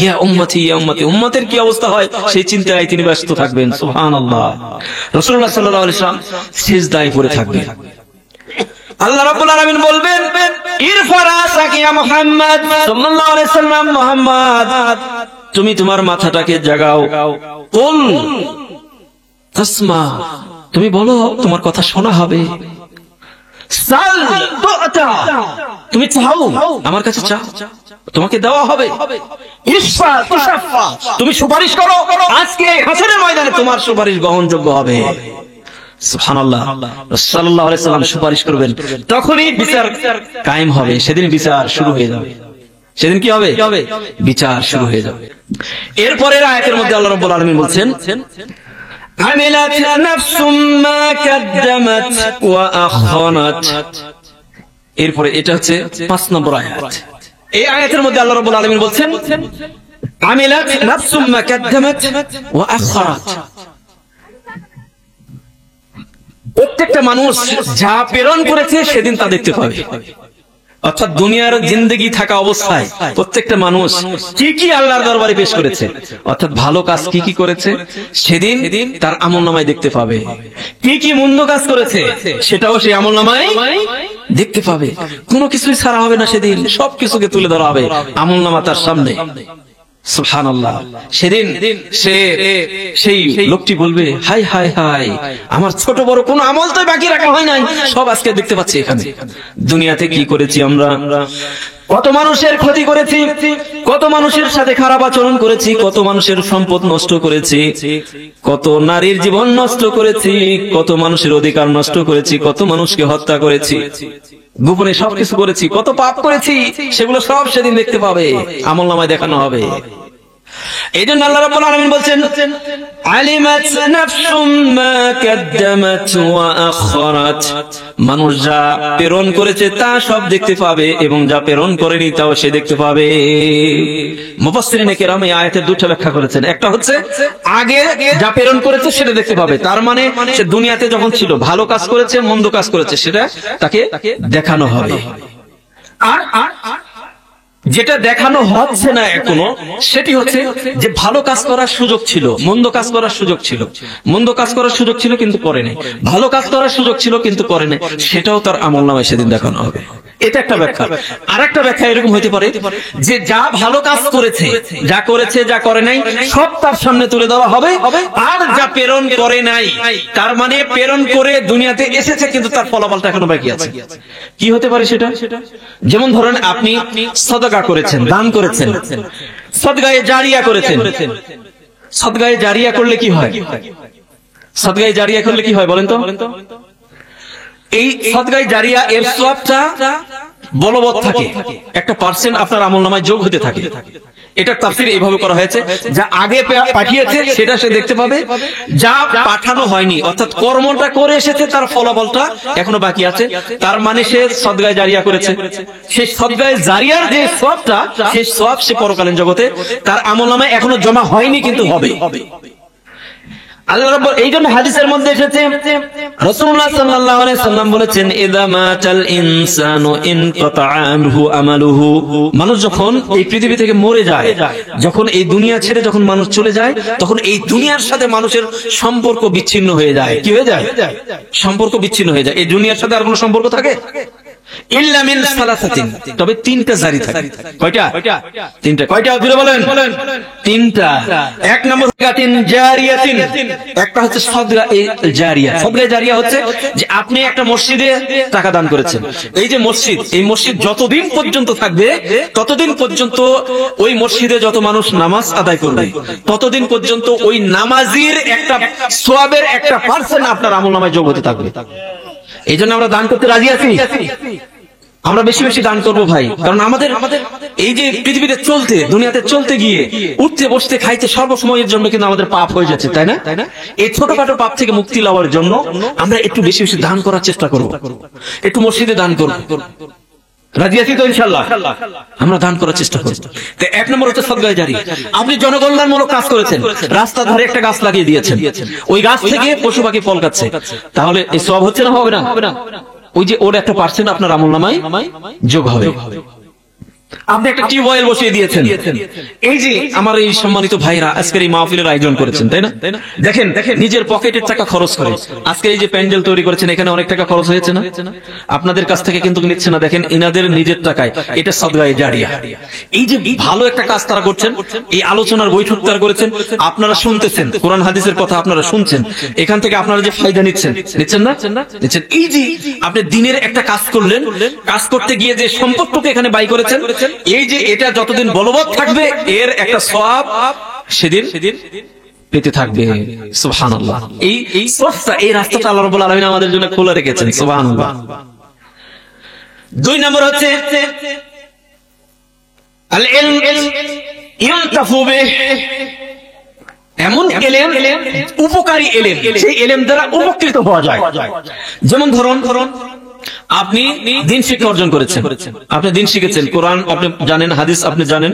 ইয়া উম্মতি ইয়া উম্মতি, উম্মতের কি অবস্থা হয় সেই চিন্তায় তিনি ব্যস্ত থাকবেন। সুবহানাল্লাহ, রাসূলুল্লাহ সাল্লাল্লাহু আলাইহি ওয়াসাল্লাম সিজদায় পড়ে থাকবেন। আল্লাহ রাব্বুল আলামিন বলবেন ইরফা রাসাকা ইয়া মুহাম্মদ সাল্লাল্লাহু আলাইহি সাল্লাম, মুহাম্মদ তুমি তোমার মাথাটাকে জাগাও, কুল তাসমা, তুমি বলো তোমার কথা শোনা হবে, সাল তুতা, তুমি চাও আমার কাছে চাও তোমাকে দেওয়া হবে, ইশফা তুশাফা, তুমি সুপারিশ করো আজকে হাসরের ময়দানে তোমার সুপারিশ গ্রহণযোগ্য হবে। সুবহানাল্লাহ, রাসূলুল্লাহ সাল্লাল্লাহু আলাইহি সাল্লাম সুপারিশ করবেন, তখনই বিচার কায়েম হবে, সেদিন বিচার শুরু হয়ে যাবে, সেদিন কি হবে, বিচার শুরু হয়ে যাবে। এরপরের আয়াতের মধ্যে আল্লাহ রাব্বুল আলামিন বলছেন আমিলাত নাফসুম মা কাদ্দামাত ওয়া আখরাত। এরপরে এটা হচ্ছে 5 নম্বর আয়াত। এই আয়াতের মধ্যে আল্লাহ রাব্বুল আলামিন বলছেন আমিলাত নাফসুম মা কাদ্দামাত ওয়া আখরাত, প্রত্যেকটা মানুষ যা প্রেরণ করেছে সেদিন তা দেখতে পাবে। অর্থাৎ দুনিয়ার জিন্দেগি থাকা অবস্থায় প্রত্যেকটা মানুষ কি কি আল্লাহর দরবারে পেশ করেছে, অর্থাৎ ভালো কাজ কি কি করেছে সেদিন তার আমলনামায় দেখতে পাবে, কি কি মন্দ কাজ করেছে সেটাও সেই আমলনামায় দেখতে পাবে। কোনো কিছুই ছাড়া হবে না, সেদিন সবকিছুকে তুলে ধরা হবে আমলনামা তার সামনে। সুবহানাল্লাহ, সেদিন সেই লোকটি বলবে হাই হাই হাই, আমার ছোট বড় কোনো আমল তো বাকি রাখা হয় নাই, সব আজকে দেখতে পাচ্ছি এখানে। দুনিয়াতে কি করেছি আমরা, কত মানুষের ক্ষতি করেছি, কত মানুষের সাথে খারাপ আচরণ করেছি, কত মানুষের সম্পদ নষ্ট করেছি, কত নারীর জীবন নষ্ট করেছি, কত মানুষের অধিকার নষ্ট করেছি, কত মানুষকে হত্যা করেছি, গোপনে সবকিছু করেছি, কত পাপ করেছি, সেগুলো সব সেদিন দেখতে পাবে, আমলনামায় দেখানো হবে। এই জন্য আল্লাহ রাব্বুল আলামিন বলছেন আলিমাত নাফসুম মা কাদ্দামাত ওয়া আখরাত, মানুষ যা প্রেরণ করেছে তা সব দেখতে পাবে এবং যা প্রেরণ করেনি তাও সে দেখতে পাবে। মুফাসসিরিনে কেরাম এই আয়াতের দুটো ব্যাখ্যা করেছেন, একটা হচ্ছে আগে যা প্রেরণ করেছে সেটা দেখতে পাবে, তার মানে সে দুনিয়াতে যখন ছিল ভালো কাজ করেছে মন্দ কাজ করেছে সেটা তাকে দেখানো হবে। আর যেটা দেখানো হচ্ছে না এখনো সেটি হচ্ছে যে ভালো কাজ করার সুযোগ ছিল, মন্দ কাজ করার সুযোগ ছিল, মন্দ কাজ করার সুযোগ ছিল কিন্তু করে নাই, ভালো কাজ করার সুযোগ ছিল কিন্তু করে নাই, সেটাও তার আমলনামায় সেদিন দেখানো হবে। এটা একটা ব্যাখ্যা। আর একটা ব্যাখ্যা এরকম হতে পারে যে যা ভালো কাজ করেছে, যা করেছে, যা করে নাই সব তার সামনে তুলে দেওয়া হবে, আর যা প্রেরণ করে নাই, তার মানে প্রেরণ করে দুনিয়াতে এসেছে কিন্তু তার ফলাফলটা এখনো বাকি আছে। কি হতে পারে সেটা? যেমন ধরেন আপনি সাদাকা করেছেন, দান করেছেন, সাদগায়ে জারিয়া করেছেন। সাদগায়ে জারিয়া করলে কি হয়? সাদগায়ে জারিয়া করলে কি হয় বলেন তো? এই সাদগায়ে জারিয়া এর সওয়াবটা বলবৎ থাকে, একটা পার্সেন্ট আপনার আমলনামায় যোগ হতে থাকে। এটা তাফসীর এইভাবে করা হয়েছে, যা আগে পাঠিয়েছে সেটা সে দেখতে পাবে, যা পাঠানো হয়নি অর্থাৎ কর্মটা করে এসেছে তার ফলাফলটা এখনো বাকি আছে, তার মানে সে সাদগায়ে জারিয়া করেছে। সেই সাদগায়ে জারিয়ার যে সওয়াবটা, সেই সওয়াব সে পরকালীন জগতে তার আমলনামায় এখনো জমা হয়নি কিন্তু হবে। আল্লাহ রাব্বুল এই জন্য হাদিসের মধ্যে এসেছে রাসূলুল্লাহ সাল্লাল্লাহু আলাইহি সাল্লাম বলেছেন ইযা মাতাল ইনসানু ইনকাতা আনহু আমালুহু। মানুষ যখন এই পৃথিবী থেকে মরে যায়, যখন এই দুনিয়া ছেড়ে যখন মানুষ চলে যায়, তখন এই দুনিয়ার সাথে মানুষের সম্পর্ক বিচ্ছিন্ন হয়ে যায়। কি হয়ে যায়? সম্পর্ক বিচ্ছিন্ন হয়ে যায়। এই দুনিয়ার সাথে আর কোনো সম্পর্ক থাকে? ইল্লা মিন সালাসাতিন, তবে তিনটা জারি থাকে। কয়টা? তিনটা। কয়টা জোরে বলেন? তিনটা। এক নম্বর সাদকাতিন জারিয়াতিন, একটা হচ্ছে সাদকা জারিয়া। সাদকা জারিয়া হচ্ছে যে আপনি একটা মসজিদে টাকা দান করেছেন। এই যে মসজিদ, এই মসজিদ যতদিন পর্যন্ত থাকবে ততদিন পর্যন্ত ওই মসজিদে যত মানুষ নামাজ আদায় করবে ততদিন পর্যন্ত ওই নামাজির একটা সওয়াবের একটা পার্সেন্ট আপনার আমলনামায় যোগ হতে থাকবে। এই জন্য আমরা দান করতে রাজি আছি। আমরা বেশি বেশি দান করবো ভাই, কারণ আমাদের এই যে পৃথিবীতে চলতে, দুনিয়াতে চলতে গিয়ে উঠতে বসতে খাইতে সর্বসময়ের জন্য কিন্তু আমাদের পাপ হয়ে যাচ্ছে, তাই না? এই ছোটখাটো পাপ থেকে মুক্তি লওয়ার জন্য আমরা একটু বেশি বেশি দান করার চেষ্টা করবো, একটু মসজিদে দান করবো। রাজি আছি তো ইনশাআল্লাহ? আমরা দান করার চেষ্টা করব। তো এক নম্বর হচ্ছে সাদকা জারিয়া। আপনি জনকল্যাণমূলক কাজ করেছেন, রাস্তার ধারে একটা গাছ লাগিয়ে দিয়েছেন, ওই গাছ থেকে পশু পাখি ফল খাচ্ছে, তাহলে এই সওয়াব হচ্ছে না? হবে না? ওই যে ওর একটা পার্সেন্ট আপনার আমলনামায় যোগ হবে। আপনি একটা টিউবওয়েল বসিয়ে দিয়েছেন। এই যে আমার এই সম্মানিত ভাইরা আজকের এই মাহফিলের আয়োজন করেছেন, তাই না? দেখেন নিজের পকেটের টাকা খরচ করে আজকে এই যে প্যান্ডেল তৈরি করেছেন, এখানে অনেক টাকা খরচ হয়েছে না? আপনাদের কাছ থেকে কিন্তু নিচ্ছে না, দেখেন ইনাদের নিজের টাকায়। এটা সাদকা জারিয়া। এই যে ভালো একটা কাজ তারা করছেন, এই আলোচনার বৈঠক তারা করেছেন, আপনারা শুনতেছেন, কোরআন হাদিসের কথা আপনারা শুনছেন, এখান থেকে আপনারা যে ফায়দা নিচ্ছেন না? নিচ্ছেন। এই যে আপনি দিনের একটা কাজ করলেন, কাজ করতে গিয়ে যে সম্পদটুকু এখানে বাই করেছেন, এই যে এটা যতদিন বলবৎ থাকবে এর একটা সওয়াব সেদিন পেতে থাকবে। সুবহানাল্লাহ। এই সফটা, এই রাস্তাটা আল্লাহ রাব্বুল আলামিন আমাদের জন্য খোলা রেখেছেন। সুবহানাল্লাহ। দুই নম্বর হচ্ছে আল ইলম ইউনতাফু বিহি, এমন ইলম, উপকারী ইলম, সেই ইলম দ্বারা উপকৃত হওয়া যায়। যেমন ধরুন আপনি দিন শিক্ষা অর্জন করেছেন, আপনি দিন শিখেছেন, কোরআন আপনি জানেন, হাদিস আপনি জানেন,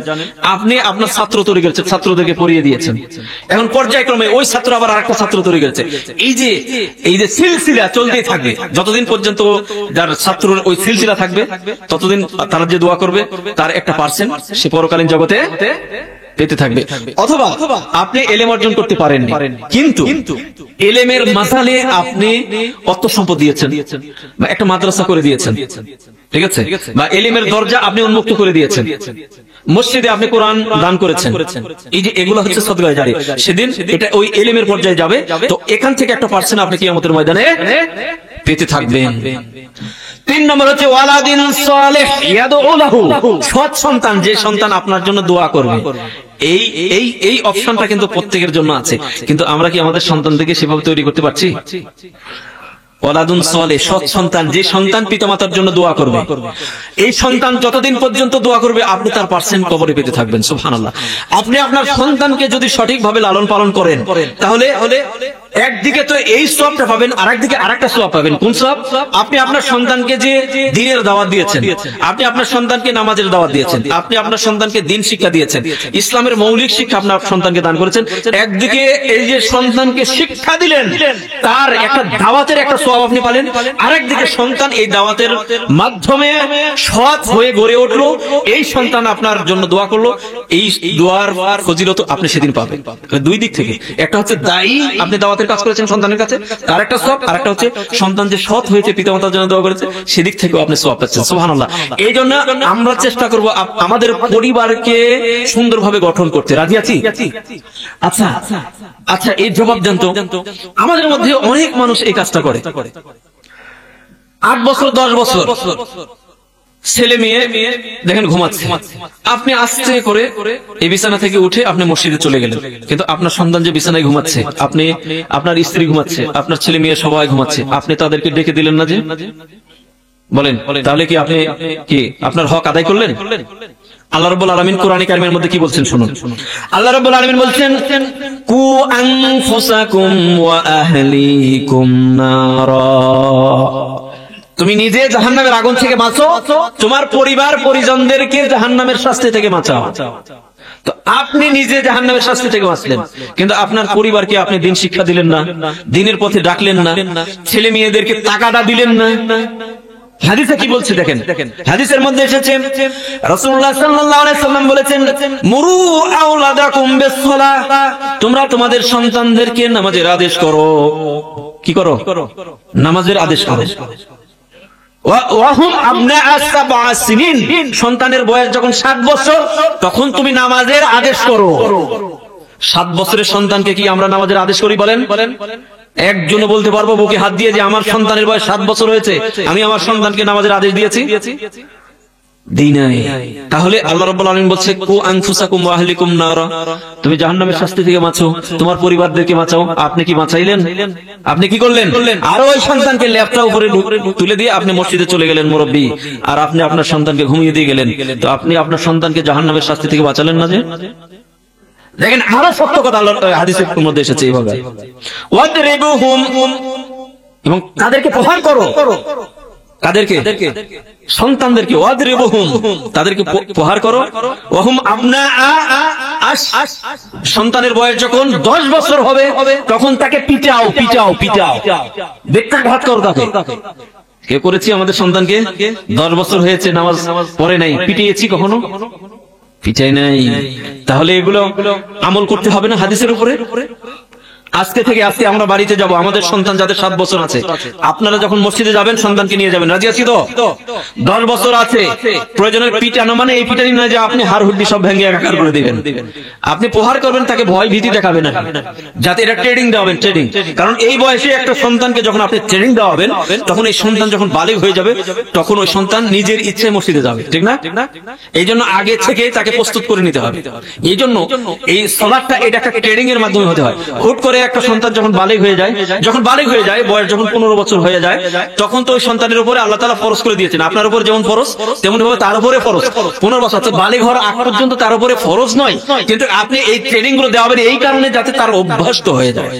আপনি আপনার ছাত্র তৈরি করেছেন, ছাত্রদেরকে পড়িয়ে দিয়েছেন। এখন পর্যায়ক্রমে ওই ছাত্র আবার আরেকটা ছাত্র তৈরি করেছে। এই যে সিলসিলা চলতেই থাকবে, যতদিন পর্যন্ত যার ছাত্র ওই সিলসিলা থাকবে ততদিন তারা যে দোয়া করবে তার একটা পার্সেন্ট সে পরকালীন জগতে পেতে থাকবে। অথবা আপনি এলেম অর্জন করতে পারেননি, কিন্তু এলেমের মাসালে আপনি অর্থ সম্পদ দিয়েছেন, বা একটা মাদ্রাসা করে দিয়েছেন, ঠিক আছে, বা এলেমের দরজা আপনি উন্মুক্ত করে দিয়েছেন, মসজিদে আপনি কোরআন দান করেছেন। এই যে এগুলো হচ্ছে সাদকা জারিয়া। সেদিন এটা ওই এলেমের পর্যায়ে যাবে, তো এখান থেকে একটা পার্সেন্ট আপনি কিয়ামতের ময়দানে পেতে থাকবেন। তিন নম্বর হচ্ছে ওয়ালাদিন সালেহ ইয়াদউ লাহু, সৎ সন্তান, যে সন্তান আপনার জন্য দোয়া করবে। এই অপশনটা কিন্তু প্রত্যেকের জন্য আছে, কিন্তু আমরা কি আমাদের সন্তানদেরকে সেভাবে তৈরি করতে পারছি? ওয়ালাদুন সালেহ, সৎ সন্তান, যে সন্তান পিতামাতার জন্য দোয়া করবে, এই সন্তান যতদিন পর্যন্ত দোয়া করবে আপনি তার পার্সেন্ট কবরে পেতে থাকবেন। সুবহানাল্লাহ। আপনি আপনার সন্তানকে যদি সঠিকভাবে লালন পালন করেন, তাহলে একদিকে তো এই সওয়াবটা পাবেন, আরেকদিকে আরেকটা সওয়াব পাবেন। কোন সওয়াব? আপনি আপনার সন্তানকে যে দ্বীনের দাওয়াত দিয়েছেন, আপনি আপনার সন্তানকে নামাজের দাওয়াত দিয়েছেন, আপনি আপনার সন্তানকে দ্বীন শিক্ষা দিয়েছেন, ইসলামের মৌলিক শিক্ষা আপনার সন্তানকে দান করেছেন। একদিকে এই যে সন্তানকে শিক্ষা দিলেন, তার একটা দাওয়াতের একটা সওয়াব আপনি পালেন, আরেকদিকে সন্তান এই দাওয়াতের মাধ্যমে সৎ হয়ে গড়ে উঠলো, এই সন্তান আপনার জন্য দোয়া করলো, এই দোয়ার ফজিলত আপনি সেদিন পাবেন। দুই দিক থেকে, একটা হচ্ছে দায়ী, আপনি দাওয়াতের কাজ করেছেন সন্তানের কাছে, তার একটা সওয়াব, আর একটা হচ্ছে সন্তান যে সৎ হয়েছে পিতামাতার জন্য দোয়া করেছে, সেদিক থেকেও আপনি সওয়াব পাচ্ছেন। সুবহানাল্লাহ। এই জন্য আমরা চেষ্টা করব আমাদের পরিবারকে সুন্দরভাবে গঠন করতে। রাজি আছি? আচ্ছা, এই জবাব দেন তো, আমাদের মধ্যে অনেক মানুষ এই কাজটা করে। 8 বছর 10 বছর ছেলে মেয়ে দেখেন ঘুমাচ্ছে, আপনি আস্তে করে এই বিছানা থেকে উঠে আপনি মসজিদে চলে গেলেন, কিন্তু আপনার সন্তান যে বিছানায় ঘুমাচ্ছে, আপনি, আপনার স্ত্রী ঘুমাচ্ছে, আপনার ছেলে মেয়ে সবাই ঘুমাচ্ছে, আপনি তাদেরকে ডেকে দিলেন না যে? বলেন, তাহলে কি আপনি কি আপনার হক আদায় করলেন? আল্লাহ রাব্বুল আলামিন কোরআনে কারিমের মধ্যে কি বলছেন শুনুন। আল্লাহ রাব্বুল আলামিন বলছেন, কু আনফুসাকুম ওয়া আহলিকুম নারা, তুমি নিজে জাহান্নামের আগুন থেকে বাঁচো, তোমার পরিবার পরিজনদেরকে জাহান্নামের শাস্তি থেকে বাঁচাও। তো আপনি নিজে জাহান্নামের শাস্তি থেকে বাঁচলেন, কিন্তু আপনার পরিবারকে আপনি দিন শিক্ষা দিলেন না, দিনের পথে ডাকলেন না, ছেলে মেয়েদেরকে টাকাটা দিলেন না। হাদিসে কি বলছে দেখেন, হাদিসের মধ্যে এসেছে রাসূলুল্লাহ সাল্লাল্লাহু আলাইহি সাল্লাম বলেছেন, মুরু আওলাদাকুম বিস-সালাহ, তোমরা তোমাদের সন্তানদেরকে নামাজের আদেশ করো। কি করো? নামাজের আদেশ করো। ওয়াহুম আবনাআ সাবআ সিনিন, সন্তানের বয়স যখন 7 বছর তখন তুমি নামাজের আদেশ করো। 7 বছরের সন্তানকে কি আমরা নামাজের আদেশ করি বলেন? একজনও বলতে পারবো বুকে হাত দিয়ে যে আমার সন্তানের বয়স 7 বছর হয়েছে, আমি আমার সন্তানকে নামাজের আদেশ দিয়েছি? দিই নাই। তাহলে আল্লাহ রাব্বুল আলামিন বলছে, কু আনফুসাকুম ওয়া আহলিকুম নারা, তুমি জাহান্নামের শাস্তি থেকে বাঁচাও, তোমার পরিবারদেরকে বাঁচাও। আপনি কি বাঁচাইলেন? আপনি কি করলেন? আর ওই সন্তানকে ল্যাপটা উপরে তুলে দিয়ে আপনি মসজিদে চলে গেলেন মুরব্বি, আর আপনি আপনার সন্তানকে ঘুমিয়ে দিয়ে গেলেন। তো আপনি আপনার সন্তানকে জাহান্নামের শাস্তি থেকে বাঁচালেন না যে? দেখেন আরো সত্য কথা আল্লাহর হাদিসের মধ্যে এসেছে এইভাবে, ওয়াদরিবুহুম, এবং তাদেরকে প্রহার করো। কাদেরকে? সন্তানদেরকে। ওয়াদরিবুহুম, তাদেরকে প্রহার করো। ওয়াহুম আবনাআ আশ, সন্তানের বয়স যখন 10 বছর হবে তখন তাকে পিটাও, পিটাও, পিটাও, বেত্রাঘাত করো তাকে। কে করেছি আমাদের সন্তানকে? 10 বছর হয়েছে, নামাজ পড়ে নাই, পিটিয়েছি কখনো? পিটাই নাই। তাহলে এগুলো আমল করতে হবে না হাদিসের উপরে? আজকে থেকে আজকে আমরা বাড়িতে যাব, আমাদের সন্তান যাদের 7 বছর আছে, আপনারা যখন মসজিদে যাবেন সন্তানকে নিয়ে যাবেন, রাজি আছি তো? 10 বছর আছে, প্রয়োজনের পিটানো মানে এই পিটানি নয় যে আপনি হাড় হুড্ডি সব ভেঙে একাকার করে দিবেন। আপনি প্রহার করবেন, তাকে ভয় ভীতি দেখাবেন না, যাতে এটা ট্রেনিং দেওয়াবেন, ট্রেনিং। কারণ এই বয়সে একটা সন্তানকে যখন আপনি ট্রেনিং দেওয়াবেন, তখন এই সন্তান যখন বালিগ হয়ে যাবে তখন ওই সন্তান নিজের ইচ্ছে মসজিদে যাবে, ঠিক না? এই জন্য আগে থেকে তাকে প্রস্তুত করে নিতে হবে। এই জন্য এই সালাতটা এটা একটা ট্রেনিং এর মাধ্যমে হতে হয়। হুট করে একটা সন্তান যখন বালিগ হয়ে যায়, বয়স যখন 15 বছর হয়ে যায়, তখন তো ওই সন্তানের উপরে আল্লাহ তাআলা ফরজ করে দিয়েছেন, আপনার উপর যেমন ফরজ তেমন ভাবে তার উপরে ফরজ। 15 বছর তো বালিগ হওয়ার আগ পর্যন্ত তার উপরে ফরজ নয়, কিন্তু আপনি এই ট্রেনিং গুলো দেওয়াবেন এই কারণে যাতে তার অভ্যস্ত হয়ে যায়।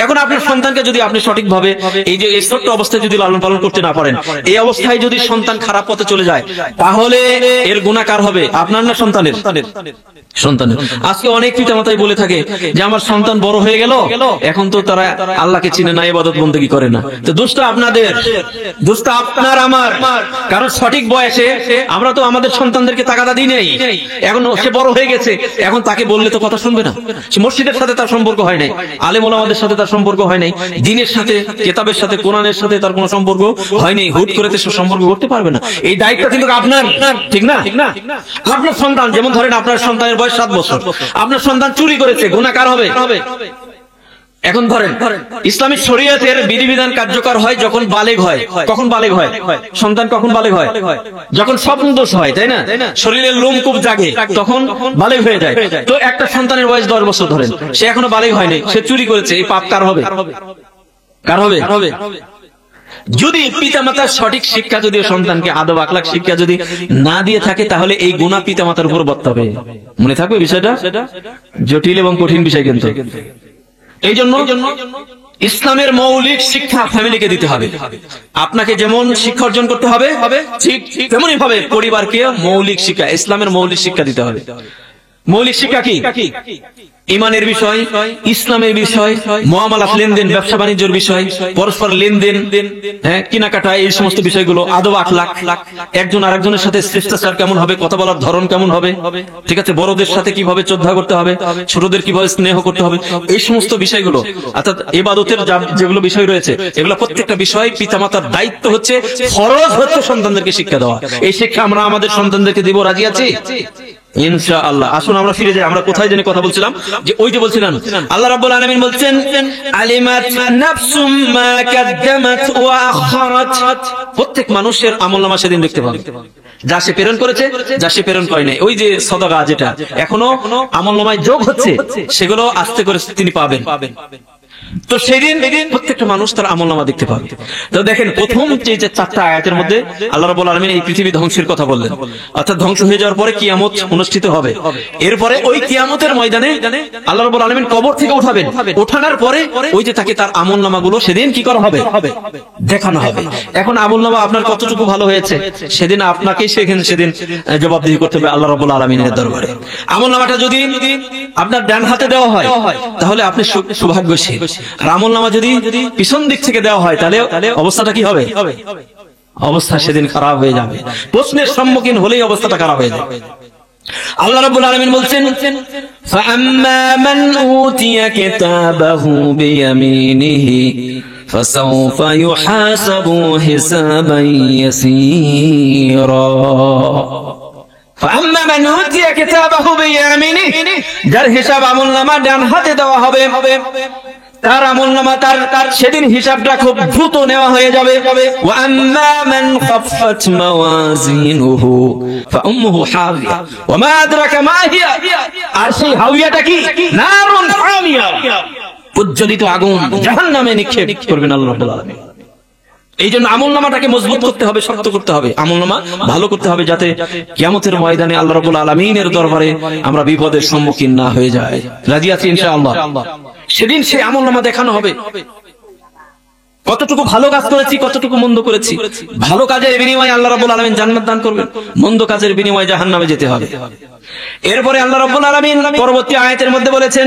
এখন আপনার সন্তানকে যদি আপনি সঠিকভাবে এই যে এই ছোট্ট অবস্থায় যদি লালন পালন করতে না পারেন, এই অবস্থায় যদি সন্তান খারাপ পথে চলে যায়, তাহলে এর গুনাহ কার হবে? আপনার না সন্তানের? সন্তানের। আজকে অনেক পিতামাতাই বলে থাকে যে আমার সন্তান বড় হয়ে গেল, এখন তো তারা আল্লাহকে চিনে না, ইবাদত বন্দেগী করে না। তো দোষ তো আপনাদের, দোষ তো আপনার আমার। কারণ সঠিক বয়সে আমরা তো আমাদের সন্তানদেরকে তাগাদা দিই নাই। এখন সে বড় হয়ে গেছে, এখন তাকে বললে তো কথা শুনবে না। সে মসজিদের সাথে তার সম্পর্ক হয় নাই, আলেম ওলামাদের সাথে তার সম্পর্ক হয় নাই, দ্বীনের সাথে, কিতাবের সাথে, কোরআনের সাথে তার কোনো সম্পর্ক হয় নাই। হুট করে সে সম্পর্ক করতে পারবে না। এই দায়িত্ব কিন্তু আপনার, ঠিক না? আপনার সন্তান, যেমন ধরেন আপনার সন্তানের বয়স 7 বছর, আপনার সন্তান চুরি করেছে, গুনাহ কার হবে? এখন ধরেন ইসলামিক শরীয়তের বিধিবিধান কার্যকর হয় যখন বালেগ হয়। কখন বালেগ হয়? সন্তান কখন বালেগ হয়? যখন স্বপ্ন দোষ হয়, তাই না? শরীরের লোমকূপ জাগে, তখন বালেগ হয়ে যায়। তো একটা সন্তানের বয়স 10 বছর ধরেন, সে এখনো বালেগ হয়নি, সে চুরি করেছে, এই পাপ কার হবে? কার হবে? যদি পিতামাতার সঠিক শিক্ষা, যদি সন্তানকে আদব আখলাক শিক্ষা যদি না দিয়ে থাকে, তাহলে এই গুনাহ পিতামাতার উপর বর্তাবে। মনে থাকবে বিষয়টা? জটিল এবং কঠিন বিষয় কিন্তু। এই জন্য ইসলামের মৌলিক শিক্ষা ফ্যামিলিকে দিতে হবে। আপনাকে যেমন শিক্ষা অর্জন করতে হবে, ঠিক তেমনই ভাবে পরিবারকে মৌলিক শিক্ষা, ইসলামের মৌলিক শিক্ষা দিতে হবে। মৌলিক শিক্ষা কি? ইমানের বিষয়, ইসলামের বিষয়, মুআমালাত লেনদেন, ব্যবসা বাণিজ্যের বিষয়, পরস্পর লেনদেন, কেনাকাটা, এই সমস্ত বিষয়গুলো, আদব আখলাক, একজন আরেকজনের সাথে শিষ্টাচার কেমন হবে, কথা বলার ধরন কেমন হবে, ঠিক আছে, বড়দের সাথে কিভাবে শ্রদ্ধা করতে হবে, ছোটদের কিভাবে স্নেহ করতে হবে, এই সমস্ত বিষয়গুলো, অর্থাৎ ইবাদতের যেগুলো বিষয় রয়েছে, এগুলো প্রত্যেকটা বিষয় পিতামাতার দায়িত্ব হচ্ছে, ফরজ হচ্ছে সন্তানদেরকে শিক্ষা দেওয়া। এই শিক্ষা আমরা আমাদের সন্তানদেরকে দিব, রাজি আছি ইনশাআল্লাহ। আসুন আমরা ফিরে যাই, আমরা কোথায় জেনে কথা বলছিলাম, যে ওই যে বলছিলাম আল্লাহ রাব্বুল আলামিন বলছেন, আলিমাত নাফসুম মা কাদ্দামাত ওয়া আখারাত, প্রত্যেক মানুষের আমলনামা সেদিন দেখতে পাবে, যা সে প্রেরণ করেছে, যা সে প্রেরণ করে নাই। ওই যে সাদাকা যেটা এখনো আমলনামায় যোগ হচ্ছে, সেগুলো আস্তে করে তিনি পাবেন। তো সেদিন প্রত্যেকটা মানুষ তার আমলনামা দেখতে পাবে। তো দেখেন প্রথম যে 4টা আয়াতের মধ্যে আল্লাহ রাব্বুল আলামিন এই পৃথিবী ধ্বংসের কথা বললেন, অর্থাৎ ধ্বংস হয়ে যাওয়ার পরে কিয়ামত অনুষ্ঠিত হবে। এরপরে ওই কিয়ামতের ময়দানে আল্লাহ রাব্বুল আলামিন কবর থেকে উঠাবেন, ওঠানোর পরে ওই যে তাকে তার আমলনামাগুলো সেদিন কি করা হবে, দেখানো হবে। এখন আমলনামা আপনার কতটুকু ভালো হয়েছে সেদিন আপনাকেই সেদিন জবাবদিহি করতে হবে আল্লাহ রাব্বুল আলামিনের দরবারে। আমলনামাটা যদি আপনার ডান হাতে দেওয়া হয় তাহলে আপনি সৌভাগ্যশীল, আর আমলনামা যদি পিছন দিক থেকে দেওয়া হয় তাহলে অবস্থাটা কি হবে, অবস্থা সেদিন খারাপ হয়ে যাবে। প্রশ্নের সম্মুখীন হলেই অবস্থাটা খারাপ হয়ে যাবে। আল্লাহ রাব্বুল আলামিন বলছেন ফাআম্মা মান উতিয়া কিতাবাহু বিয়ামিনিহি ফাসাউফা ইউহাসাবু হিসাবান ইয়াসীরা। ফাআম্মা মান উতিয়া কিতাবাহু বিয়ামিনিহি, যার হিসাব আমলনামা ডান হাতে দেওয়া হবে তার আমলনামা তার সেদিন হিসাবটা খুব দ্রুত নেওয়া হয়ে যাবে। ওয়া আম্মা মান খাফফাত মাওয়াজিনুহু ফাউম্মুহু হাওিয়া ওয়া মা আদরাকা মা হিয়া, আর সেই হাওিয়াটা কি, নারুন হামিয়া, প্রজ্বলিত আগুন জাহান্নামে নিক্ষেপ করবেন আল্লাহ রাব্বুল আলামিন। এই জন্য আমলনামাটাকে মজবুত করতে হবে, শক্ত করতে হবে, আমলনামা ভালো করতে হবে, যাতে কিয়ামতের ময়দানে আল্লাহ রাব্বুল আলামিনের দরবারে আমরা বিপদের সম্মুখীন না হয়ে যাই। রাজি আছি ইনশাআল্লাহ? সেদিন সেই আমলনামা দেখানো হবে, কতটুকু ভালো কাজ করেছি, কতটুকু মন্দ করেছি। ভালো কাজের বিনিময়ে আল্লাহ রাব্বুল আলামিন জান্নাত দান করবেন, মন্দ কাজের বিনিময়ে জাহান্নামে যেতে হবে। এরপরে আল্লাহ রাব্বুল আলামিন পরবর্তী আয়াতের মধ্যে বলেছেন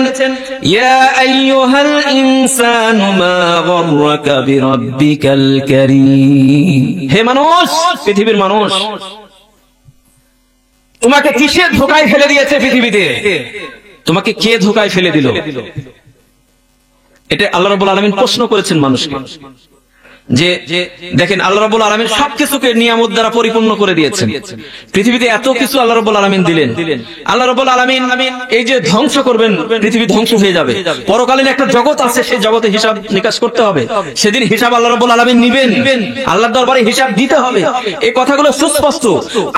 ইয়া আইয়ুহাল ইনসানু মা গররাকা বিরাব্বিকাল কারীম, হে মানুষ, পৃথিবীর মানুষ, তোমাকে কিসের ধোঁকায় ফেলে দিয়েছে পৃথিবীতে, তোমাকে কে ধোঁকায় ফেলে দিল? এটা আল্লাহ রাব্বুল আলামিন প্রশ্ন করেছেন মানুষকে। যে দেখেন আল্লাহ রাব্বুল আলামিন সবকিছুকে নিয়ামত দ্বারা পরিপূর্ণ করে দিয়েছেন। পৃথিবীতে এত কিছু আল্লাহ রাব্বুল আলামিন দিলেন। আল্লাহ রাব্বুল আলামিন এই যে ধ্বংস করবেন, পৃথিবী ধ্বংস হয়ে যাবে, পরকালীন একটা জগৎ আছে, সেই জগতে হিসাব নিকাশ করতে হবে। সেদিন হিসাব আল্লাহ রাব্বুল আলামিন নিবেন, আল্লাহর দরবারে হিসাব দিতে হবে। এই কথাগুলো সুস্পষ্ট।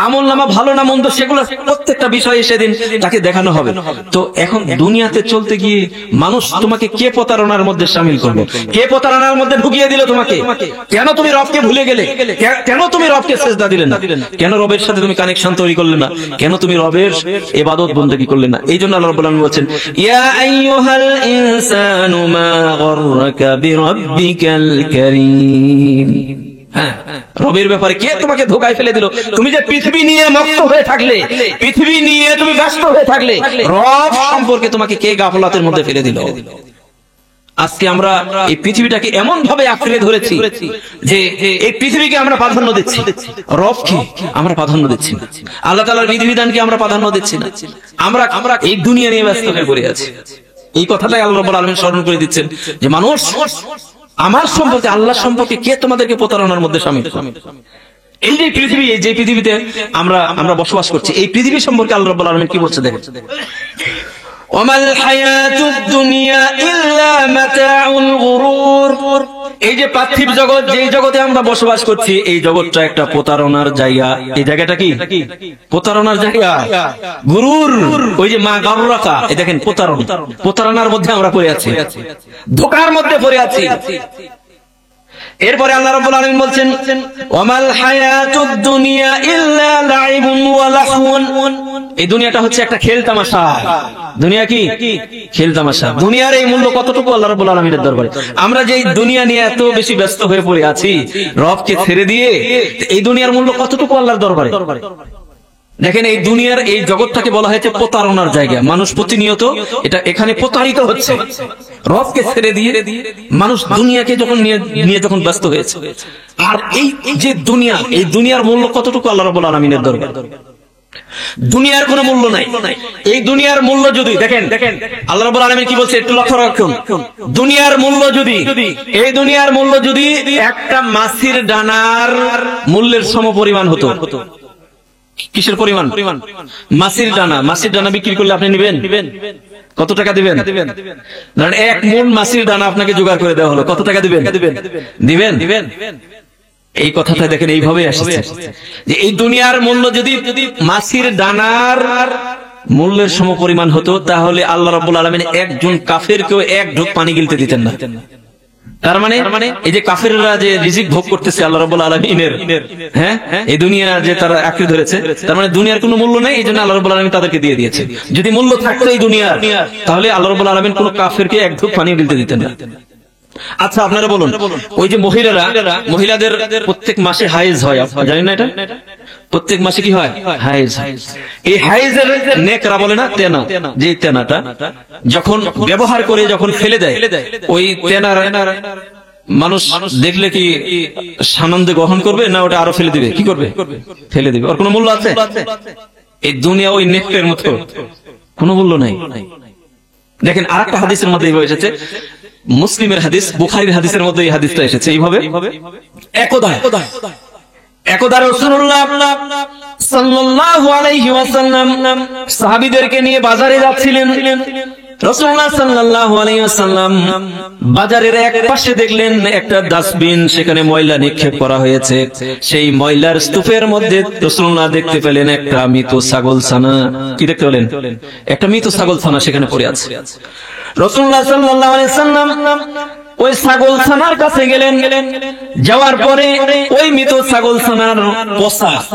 আমলনামা ভালো না মন্দ সেগুলো প্রত্যেকটা বিষয়ে সেদিন তাকে দেখানো হবে। তো এখন দুনিয়াতে চলতে গিয়ে মানুষ তোমাকে কে প্রতারণার মধ্যে শামিল করবে, কে প্রতারণার মধ্যে ঢুকিয়ে দিল তোমাকে? কেন তুমি রবকে ভুলে গেলে? কেন তুমি রবকে সিজদা দিলে না? কেন রবের সাথে তুমি কানেকশন তৈরি করলে না? কেন তুমি রবের ইবাদত বন্দেগী করলে না? এই জন্য আল্লাহ রাব্বুল আলামিন বলেন ইয়া আইয়ুহাল ইনসানু মা গররাকা বিরাব্বিকাল কারীম। রবের ব্যাপারে কে তোমাকে ধোঁকায় ফেলে দিল? তুমি যে পৃথিবী নিয়ে মগ্ন হয়ে থাকলে, পৃথিবী নিয়ে তুমি ব্যস্ত হয়ে থাকলে, রব সম্পর্কে তোমাকে কে গাফলাতের মধ্যে ফেলে দিল? আজকে আমরা এই পৃথিবীটাকে এমন ভাবে আঁকড়ে ধরেছি যে এই পৃথিবীকে আমরা প্রাধান্য দিচ্ছি, রবকে আমরা প্রাধান্য দিচ্ছি না, আল্লাহ তাআলার বিধিবিধানকে আমরা প্রাধান্য দিচ্ছি না। আমরা এই দুনিয়া নিয়ে ব্যস্ত হয়ে পড়ে আছি। এই কথাটাই আল্লাহ রাব্বুল আলামিন স্মরণ করে দিচ্ছেন যে মানুষ, আমার সম্পর্কে, আল্লাহ সম্পর্কে কে তোমাদেরকে প্রতারণার মধ্যে শামিল? এই যে পৃথিবী, যে পৃথিবীতে আমরা বসবাস করছি, এই পৃথিবী সম্পর্কে আল্লাহ রাব্বুল আলামিন কি বলছে দেখেন ওয়ামাল হায়াতুদ দুনিয়া ইল্লা মাতাউল গুরুর। এই যে পার্থিব জগৎ, যে জগতে আমরা বসবাস করছি, এই জগৎটা একটা প্রতারণার জায়গা। এই জায়গাটা কি? প্রতারণার জায়গা, গুরুর। ওই যে মা গররাকা, এই দেখেন প্রতারণার মধ্যে আমরা পড়ে আছি, ধোঁকার মধ্যে পড়ে আছি। এরপরে আল্লাহ রাব্বুল আলামিন বলছেন ওয়ামাল হায়াতুদ দুনিয়া ইল্লা লাইবুন ওয়া লাহওয়ান। এই দুনিয়াটা হচ্ছে একটা খেল তামাশা। দুনিয়া কি? খেল তামাশা। দুনিয়ার এই মূল্য কতটুকু আল্লাহ রাব্বুল আলামিনের দরবারে? আমরা যে দুনিয়া নিয়ে এত বেশি ব্যস্ত হয়ে পড়ে আছি রবকে ছেড়ে দিয়ে, এই দুনিয়ার মূল্য কতটুকু আল্লাহর দরবারে? দেখেন এই দুনিয়ার এই জগৎটাকে বলা হয়েছে প্রতারণার জায়গা। মানুষ প্রতিনিয়ত এখানে প্রতারিত হচ্ছে, রবকে ছেড়ে দিয়ে মানুষ দুনিয়াকে নিয়ে যখন ব্যস্ত হয়েছে। আর এই যে দুনিয়া, এই দুনিয়ার মূল্য কতটুকু আল্লাহ রাব্বুল আলামিনের দরবারে? দুনিয়ার কোনো মূল্য নাই। এই দুনিয়ার মূল্য যদি দেখেন আল্লাহ রাব্বুল আলামিন কি বলছে একটু লক্ষ্য রাখুন। দুনিয়ার মূল্য যদি, এই দুনিয়ার মূল্য যদি একটা মাছির ডানার মূল্যের সমপরিমাণ হতো। কিসের পরিমাণ? মাছির ডানা। মাছির ডানা বিক্রি করলে আপনি নেবেন? কত টাকা দিবেন? ধরেন 1 মণ মাছির ডানা আপনাকে জোগাড় করে দেওয়া হলো, কত টাকা দিবেন? দিবেন? এই কথাটা দেখেন এইভাবে আসছে যে এই দুনিয়ার মূল্য যদি মাছির ডানার মূল্যের সমপরিমাণ হতো, তাহলে আল্লাহ রাব্বুল আলামিন একজন কাফেরকেও এক ঢোক পানি গিলতে দিতেন না। তার মানে এই যে কাফেররা যে রিজিক ভোগ করতেছে আল্লাহ রাব্বুল আলামিনের, হ্যাঁ, এই দুনিয়া যে তারা আঁকড়ে ধরেছে, তার মানে দুনিয়ার কোনো মূল্য নেই, এই জন্য আল্লাহ রাব্বুল আলামিন তাদেরকে দিয়ে দিয়েছে। যদি মূল্য থাকতো এই দুনিয়ার, তাহলে আল্লাহ রাব্বুল আলামিন কোনো কাফেরকে এক ঢোক পানি গিলতে দিতেন না। আচ্ছা আপনারা বলুন, ওই যে মহিলাদের প্রত্যেক মাসে হাইজ হয়, আপনারা জানেন না এটা? প্রত্যেক মাসে কি হয়? হাইজ। এই হাইজের নেকরা বলে না তেনা, যে তেনাটা যখন ব্যবহার করে যখন ফেলে দেয়, ওই তেনার মানুষ দেখলে কি সানন্দে গ্রহণ করবে, না ওটা আরো ফেলে দিবে? কি করবে? ফেলে দিবে। ওর কোনো মূল্য আছে? এই দুনিয়া ওই নেকটের মতো, কোনো মূল্য নাই। দেখেন আরেকটা হাদিসের মধ্যে এইভাবে এসেছে, মুসলিমের হাদিস, বুখারীর হাদিসের মধ্যে এই হাদিসটা এসেছে এইভাবে। একদা রাসূলুল্লাহ সাল্লাল্লাহু আলাইহি ওয়াসাল্লাম সাহাবীদেরকে নিয়ে বাজারে যাচ্ছিলেন। রাসূলুল্লাহ সাল্লাল্লাহু আলাইহি ওয়াসাল্লাম বাজারের এক পাশে দেখলেন একটা ডাস্টবিন, সেখানে ময়লা নিক্ষেপ করা হয়েছে। সেই ময়লার স্তূপের মধ্যে রাসূলুল্লাহ দেখতে পেলেন একটা মৃত ছাগলছানা। কি দেখতে পেলেন? একটা মৃত ছাগলছানা সেখানে পড়ে আছে। রাসূলুল্লাহ সাল্লাল্লাহু আলাইহি ওয়াসাল্লাম ওই ছাগলছানার কাছে গেলেন। যাওয়ার পরে ওই মৃত ছাগলছানার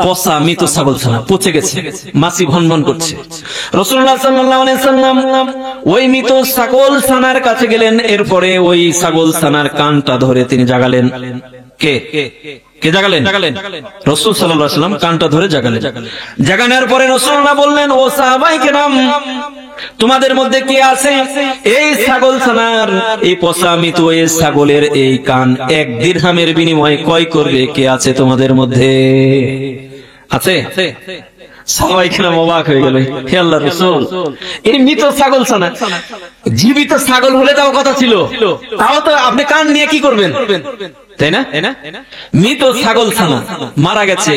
পচা মৃত ছাগলছানা পচে গেছে, মাছি ভনভন করছে। রাসূলুল্লাহ সাল্লাল্লাহু আলাইহি ওয়াসাল্লাম ওই মৃত ছাগলছানার কাছে গেলেন। এরপরে ওই ছাগলছানার কানটা ধরে তিনি জাগালেন। কে জাগালেন? রাসূল সাল্লাল্লাহু আলাইহি ওয়াসাল্লাম কানটা ধরে জাগালেন। জাগানোর পরে রাসূলুল্লাহ বললেন, ও সাহাবায়ে কেরাম, তোমাদের মধ্যে কে আছে এই ছাগলছানার, এই পচা মৃত এই ছাগলের এই কান 1 দিরহামের বিনিময়ে ক্রয় করবে? কে আছে তোমাদের মধ্যে? আছে? সাহাবায়ে কেরাম অবাক হয়ে গেল, হে আল্লাহর রাসূল, এই মৃত ছাগলছানা, জীবিত ছাগল হলে তাও কথা ছিল, তাও তো আপনি কান নিয়ে কি করবেন, তাই না? মৃত ছাগলছানা মারা গেছে,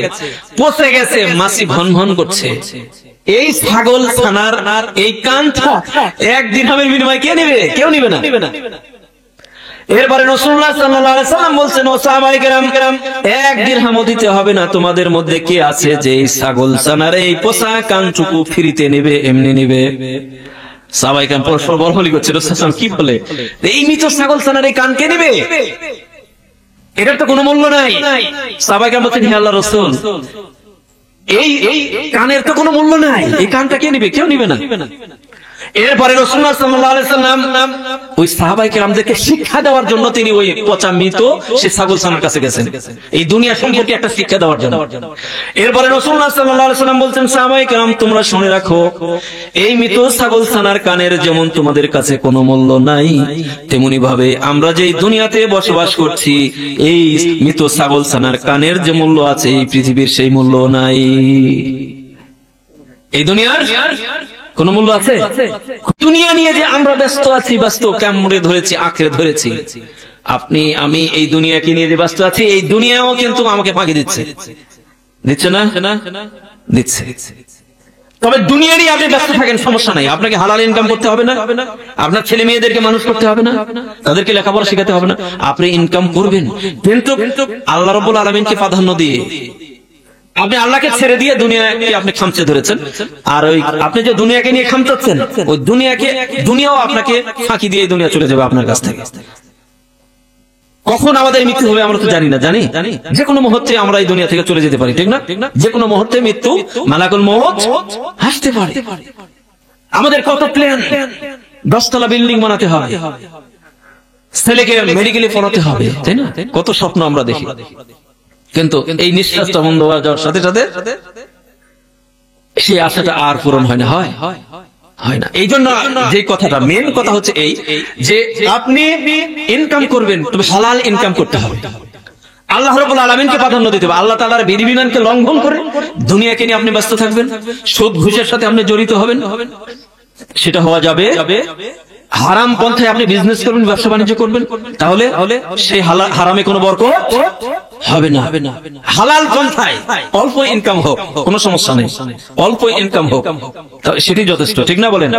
পচে গেছে, মাছি ভনভন করছে, এই ছাগলছানার এই কানটা 1 দিরহামের বিনিময়ে কে নেবে? কেউ নেবে না। এরপরে রাসূলুল্লাহ সাল্লাল্লাহু আলাইহি ওয়াসাল্লাম বলছেন, ও সাহাবায়ে কেরাম, 1 দিরহামও দিতে হবে না। তোমাদের মধ্যে কে আছে যে এই ছাগলছানার এই পচা কানটুকু ফ্রিতে নেবে, এমনি নেবে? সাহাবায়ে কেরাম পরস্পর বলাবলি করছে, রাসূলুল্লাহ সাল্লাল্লাহু আলাইহি ওয়াসাল্লাম কি বলে, এই মৃত ছাগলছানার এই কান কে নেবে? এটার তো কোনো মূল্য নাই। সাহাবায়ে কেরাম বলছেন, হে আল্লাহর রাসূল, এই কানের তো কোনো মূল্য নাই, এই কানটা কে নিবে? কেউ নিবে না। এরপরে রাসূলুল্লাহ সাল্লাল্লাহু আলাইহি ওয়াসাল্লাম ওই সাহাবায়ে কেরামদেরকে শিক্ষা দেওয়ার জন্য তিনি ওই পচা মৃত সে ছাগলছানার কাছে গেছেন, এই দুনিয়া সম্পর্কে একটা শিক্ষা দেওয়ার জন্য। এরপরে রাসূলুল্লাহ সাল্লাল্লাহু আলাইহি ওয়াসাল্লাম বলছেন, সাহাবায়ে কেরাম, তোমরা শুনে রাখো, এই মৃত ছাগলছানার কানের যেমন তোমাদের কাছে কোনো মূল্য নাই, তেমনি ভাবে আমরা যে দুনিয়াতে বসবাস করছি, এই মৃত ছাগলছানার কানের যে মূল্য আছে এই পৃথিবীর সেই মূল্য নাই। এই দুনিয়ার কোন মূল্য আছে? দুনিয়া নিয়ে যে আমরা ব্যস্ত আছি, ব্যস্ত কামড়ে ধরেছি, আঁকড়ে ধরেছি, আপনি আমি এই দুনিয়াকে নিয়ে যে ব্যস্ত আছি, এই দুনিয়াও কিন্তু আমাকে ফাঁকি দিচ্ছে না? দিচ্ছে। তবে দুনিয়া নিয়ে আপনি ব্যস্ত থাকেন, সমস্যা নাই, আপনাকে হালাল ইনকাম করতে হবে না, আপনার ছেলে মেয়েদেরকে মানুষ করতে হবে না, তাদেরকে লেখাপড়া শেখাতে হবে না, আপনি ইনকাম করবেন, কিন্তু আল্লাহ রাব্বুল আলামিনকে প্রাধান্য দিয়ে, আপনি আল্লাহকে ছেড়ে দিয়ে দুনিয়াকে আপনি খামচে ধরেছেন। আর ওই আপনি যে দুনিয়াকে নিয়ে খামচাচ্ছেন, ওই দুনিয়াও আপনাকে ফাঁকি দিয়ে দুনিয়া চলে যাবে আপনার কাছ থেকে। কখন আমাদের মৃত্যু হবে আমরা তো জানি না, জানি যে কোনো মুহূর্তে আমরা এই দুনিয়া থেকে চলে যেতে পারি, ঠিক না? যে কোনো মুহূর্তে মৃত্যু, মালাকুল মউত আসতে পারে। আমাদের কত প্ল্যান, 10 তলা বিল্ডিং বানাতে হবে, ছেলেকে মেডিকেলে পড়াতে হবে, তাই না? কত স্বপ্ন আমরা দেখি, কিন্তু এই নিঃশ্বাসটা বন্ধ হয়ে যাওয়ার সাথে সাথে সেই আশাটা আর পূরণ হয় না, হয় না। এই জন্য যে কথাটা মেন কথা হচ্ছে এই যে আপনি ইনকাম করবেন, তবে হালাল ইনকাম করতে হবে, আল্লাহ রাব্বুল আলামিনকে প্রাধান্য দিতে হবে। আল্লাহ তাআলার বিধিবিধানকে লঙ্ঘন করে দুনিয়াকে নিয়ে আপনি ব্যস্ত থাকবেন, সুদ ঘুষের সাথে আপনি জড়িত হবেন, সেটা হওয়া যাবে। হারাম পন্থায় আপনি বিজনেস করবেন, ব্যবসা বাণিজ্য করবেন, তাহলে সেই হারামে কোনো বরকত হবে না। হালাল পন্থায় অল্প ইনকাম হোক, কোনো সমস্যা নেই, অল্প ইনকাম হোক, সেটাই যথেষ্ট, ঠিক না? বলেন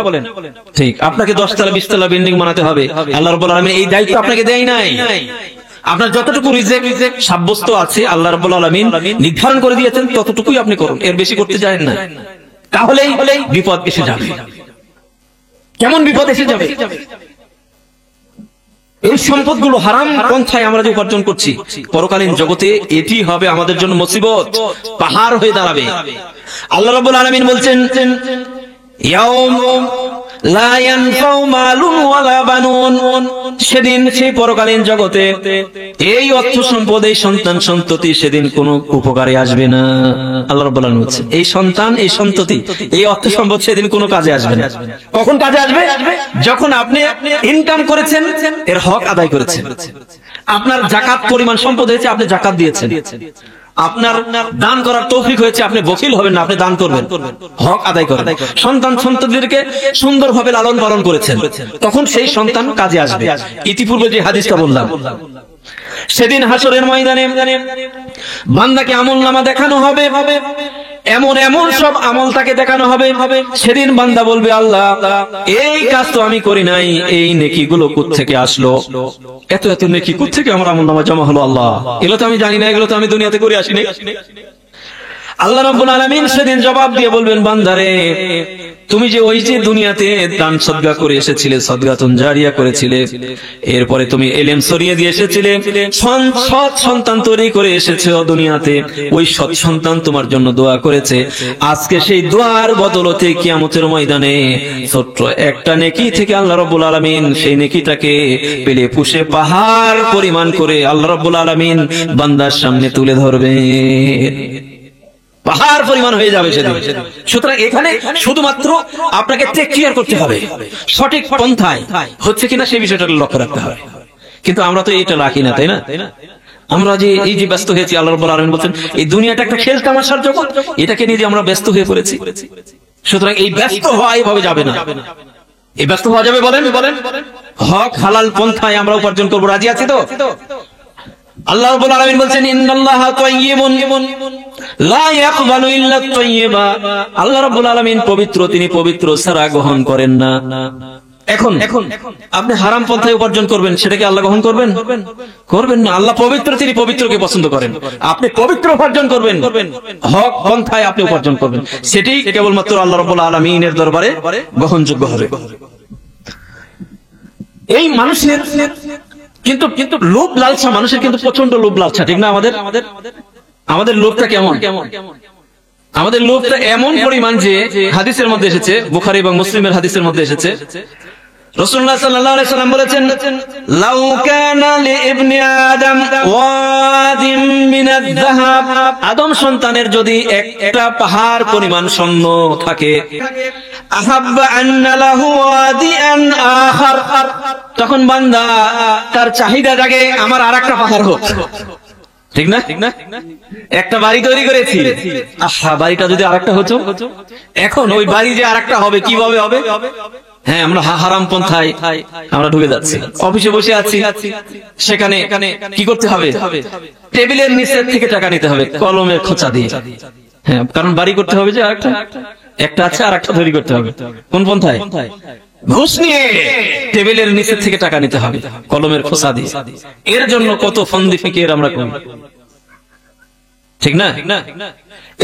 ঠিক। আপনাকে 10 তলা 20 তলা বিল্ডিং বানাতে হবে, আল্লাহ রাব্বুল আলামিন এই দায়িত্ব আপনাকে দেয় নাই। আপনার যতটুকু রিজিক সাব্যস্ত আছে আল্লাহ রাব্বুল আলামিন নির্ধারণ করে দিয়েছেন, ততটুকুই আপনি করুন, এর বেশি করতে যাবেন না। তাহলেই বিপদ এসে যাবে। কেমন বিপদ এসে যাবে? এই সম্পদগুলো হারাম পন্থায় আমরা যে উপার্জন করছি, পরকালীন জগতে এটি হবে আমাদের জন্য মুসিবত, পাহাড় হয়ে দাঁড়াবে। আল্লাহ রাব্বুল আলামিন বলছেন, ইয়াউম লা ইয়ানফাউ মালুন ওয়ালা বানুন, সেদিন সেই পরকালীন জগতে এই অর্থ সম্পদ, এই সন্তান সন্ততি সেদিন কোনো উপকারে আসবে না। আল্লাহ রাব্বুল আলামিন বলছেন, এই সন্তান, এই সন্ততি, এই অর্থ সম্পদ সেদিন কোনো কাজে আসবে না। কখন কাজে আসবে? যখন আপনি ইনকাম করেছেন, এর হক আদায় করেছেন, আপনার যাকাত পরিমাণ সম্পদ হয়েছে, আপনি যাকাত দিয়েছেন, আপনার দান করার তৌফিক হয়েছে, আপনি বখিল হবেন না, আপনি দান করবেন, হক আদায় করেন, সন্তান সন্ততিদেরকে সুন্দরভাবে লালন পালন করেছেন, তখন সেই সন্তান কাজে আসবে। ইতিপূর্বে যে হাদিসটা বললাম, সেদিন হাসরের ময়দানে বান্দাকে আমলনামা দেখানো হবে, এমন এমন সব আমল তাকে দেখানো হবে, সেদিন বান্দা বলবে, আল্লাহ এই কাজ তো আমি করি নাই, এই নেকিগুলো কোত্থেকে আসলো, এত এত নেকি কোত্থেকে আমার আমলনামা জমা হলো, আল্লাহ এগুলো তো আমি জানি না, এগুলো তো আমি দুনিয়াতে করে আসিনি। আল্লাহ রাব্বুল আলামিন সেদিন জবাব দিয়ে বলবেন, বান্দারে তুমি যে ওই যে দুনিয়াতে দান সদকা করে এসেছিলে, সদকাতুন জারিয়া করেছিলে, এরপরে তুমি ইলম ছড়িয়ে দিয়ে এসেছিলে, সৎ সন্তান তৈরি করে এসেছো দুনিয়াতে, ওই সৎ সন্তান তোমার জন্য দোয়া করেছে, আজকে সেই দোয়ার বদলতে কিয়ামতের ময়দানে ছোট্ট একটা নেকি থেকে আল্লাহ রাব্বুল আলামিন সেই নেকিটাকে পেলে পুষে পাহাড় পরিমাণ করে আল্লাহ রাব্বুল আলামিন বান্দার সামনে তুলে ধরবে, পাহাড় পরিমাণ হয়ে যাবে সেদিন। সুতরাং এখানে শুধুমাত্র আপনাকে টেক কেয়ার করতে হবে, সঠিক পন্থায় হচ্ছে কিনা সেই বিষয়টা লক্ষ্য রাখতে হবে। কিন্তু আমরা তো এটা রাখি না, তাই না? আমরা যে এই যে ব্যস্ত হয়েছি, আল্লাহ রাব্বুল আলামিন বলছেন এই দুনিয়াটা একটা খেল তামাশার জগৎ, এটাকে নিয়ে যে আমরা ব্যস্ত হয়ে পড়েছি। সুতরাং এই ব্যস্ত হওয়া এইভাবে যাবে না। এই ব্যস্ত হওয়া যাবে, বলেন হক হালাল পন্থায় আমরা উপার্জন করবো, রাজি আছি তো? আল্লাহ রাব্বুল আলামিন বলছেন, ইন্নাল্লাহা তাইয়্যিবুন লা ইয়াকবালু ইল্লা তাইয়্যিবা, আল্লাহ রাব্বুল আলামিন পবিত্র, তিনি পবিত্র ছাড়া গ্রহণ করেন না। এখন আপনি হারাম পন্থায় উপার্জন করবেন, সেটাকে আল্লাহ গ্রহণ করবেন না। আল্লাহ পবিত্র, তিনি পবিত্রকে পছন্দ করেন। আপনি পবিত্র উপার্জন করবেন, হক পন্থায় আপনি উপার্জন করবেন, সেটি কেবলমাত্র আল্লাহ রাব্বুল আলামিনের দরবারে গ্রহণযোগ্য হবে। এই মানুষের কিন্তু লোভ লালসা, মানুষের কিন্তু প্রচন্ড লোভ লালসা, ঠিক না? আমাদের লোভটা কেমন? আমাদের লোভটা এমন পরিমাণ যে হাদিসের মধ্যে এসেছে, বুখারী এবং মুসলিমের হাদিসের মধ্যে এসেছে, রাসূলুল্লাহ সাল্লাল্লাহু আলাইহি সাল্লাম বলেছেন, লাউ কানা লিইবনি আদম ওয়াদিম মিনাজ যাহাব, আদম সন্তানের যদি একটা পাহাড় পরিমাণ স্বর্ণ থাকে, আহাব্বা আন্না লাহু ওয়াদিআন আখার, তখন বান্দা তার চাহিদা জাগে আমার আরেকটা পাহাড় হোক, ঠিক না? একটা বাড়ি তৈরি করেছি, আহা বাড়িটা যদি আরেকটা হতো, এখন ওই বাড়ি যে আরেকটা হবে, কিভাবে হবে? হ্যাঁ, আমরা হারাম পন্থায় আমরা ঢুকে যাচ্ছি। অফিসে বসে আছি, সেখানে কি করতে হবে? টেবিলের নিচে থেকে টাকা নিতে হবে কলমের খোঁচা দিয়ে। হ্যাঁ, কারণ বাড়ি করতে হবে যে আরেকটা, একটা আছে আরেকটা তৈরি করতে হবে। কোন পন্থায়? ঘুষ নিয়ে টেবিলের নিচে থেকে টাকা নিতে হবে কলমের খোঁচা দিয়ে। এর জন্য কত ফন্দি ফিকির আমরা করি, ঠিক না?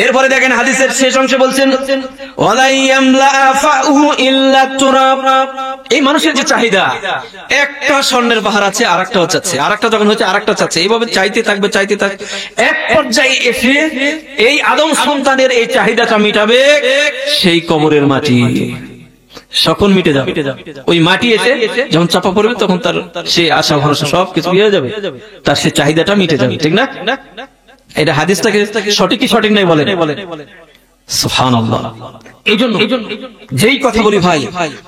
এরপরে দেখেন হাদিসের শেষ অংশে বলছেন, এই মানুষের যে চাহিদা, একটা স্বর্ণের পাহাড় আছে, আরেকটা চাচ্ছে, আরেকটা যখন হচ্ছে আরেকটা চাচ্ছে, এইভাবে চাইতে থাকবে। এক পর্যায়ে এসে এই আদম সন্তানের এই চাহিদাটা মিটাবে সেই কবরের মাটি, সকল মিটে যাবে। ওই মাটি এসে যখন চাপা পড়বে, তখন তার সে আশা ভরসা সবকিছু হয়ে যাবে, তার সে চাহিদাটা মিটে যাবে, ঠিক না? এটা হাদিসটাকে সঠিক কি সঠিক নাই বলেন? সুবহানাল্লাহ। এই জন্য যেই কথা বলি ভাই,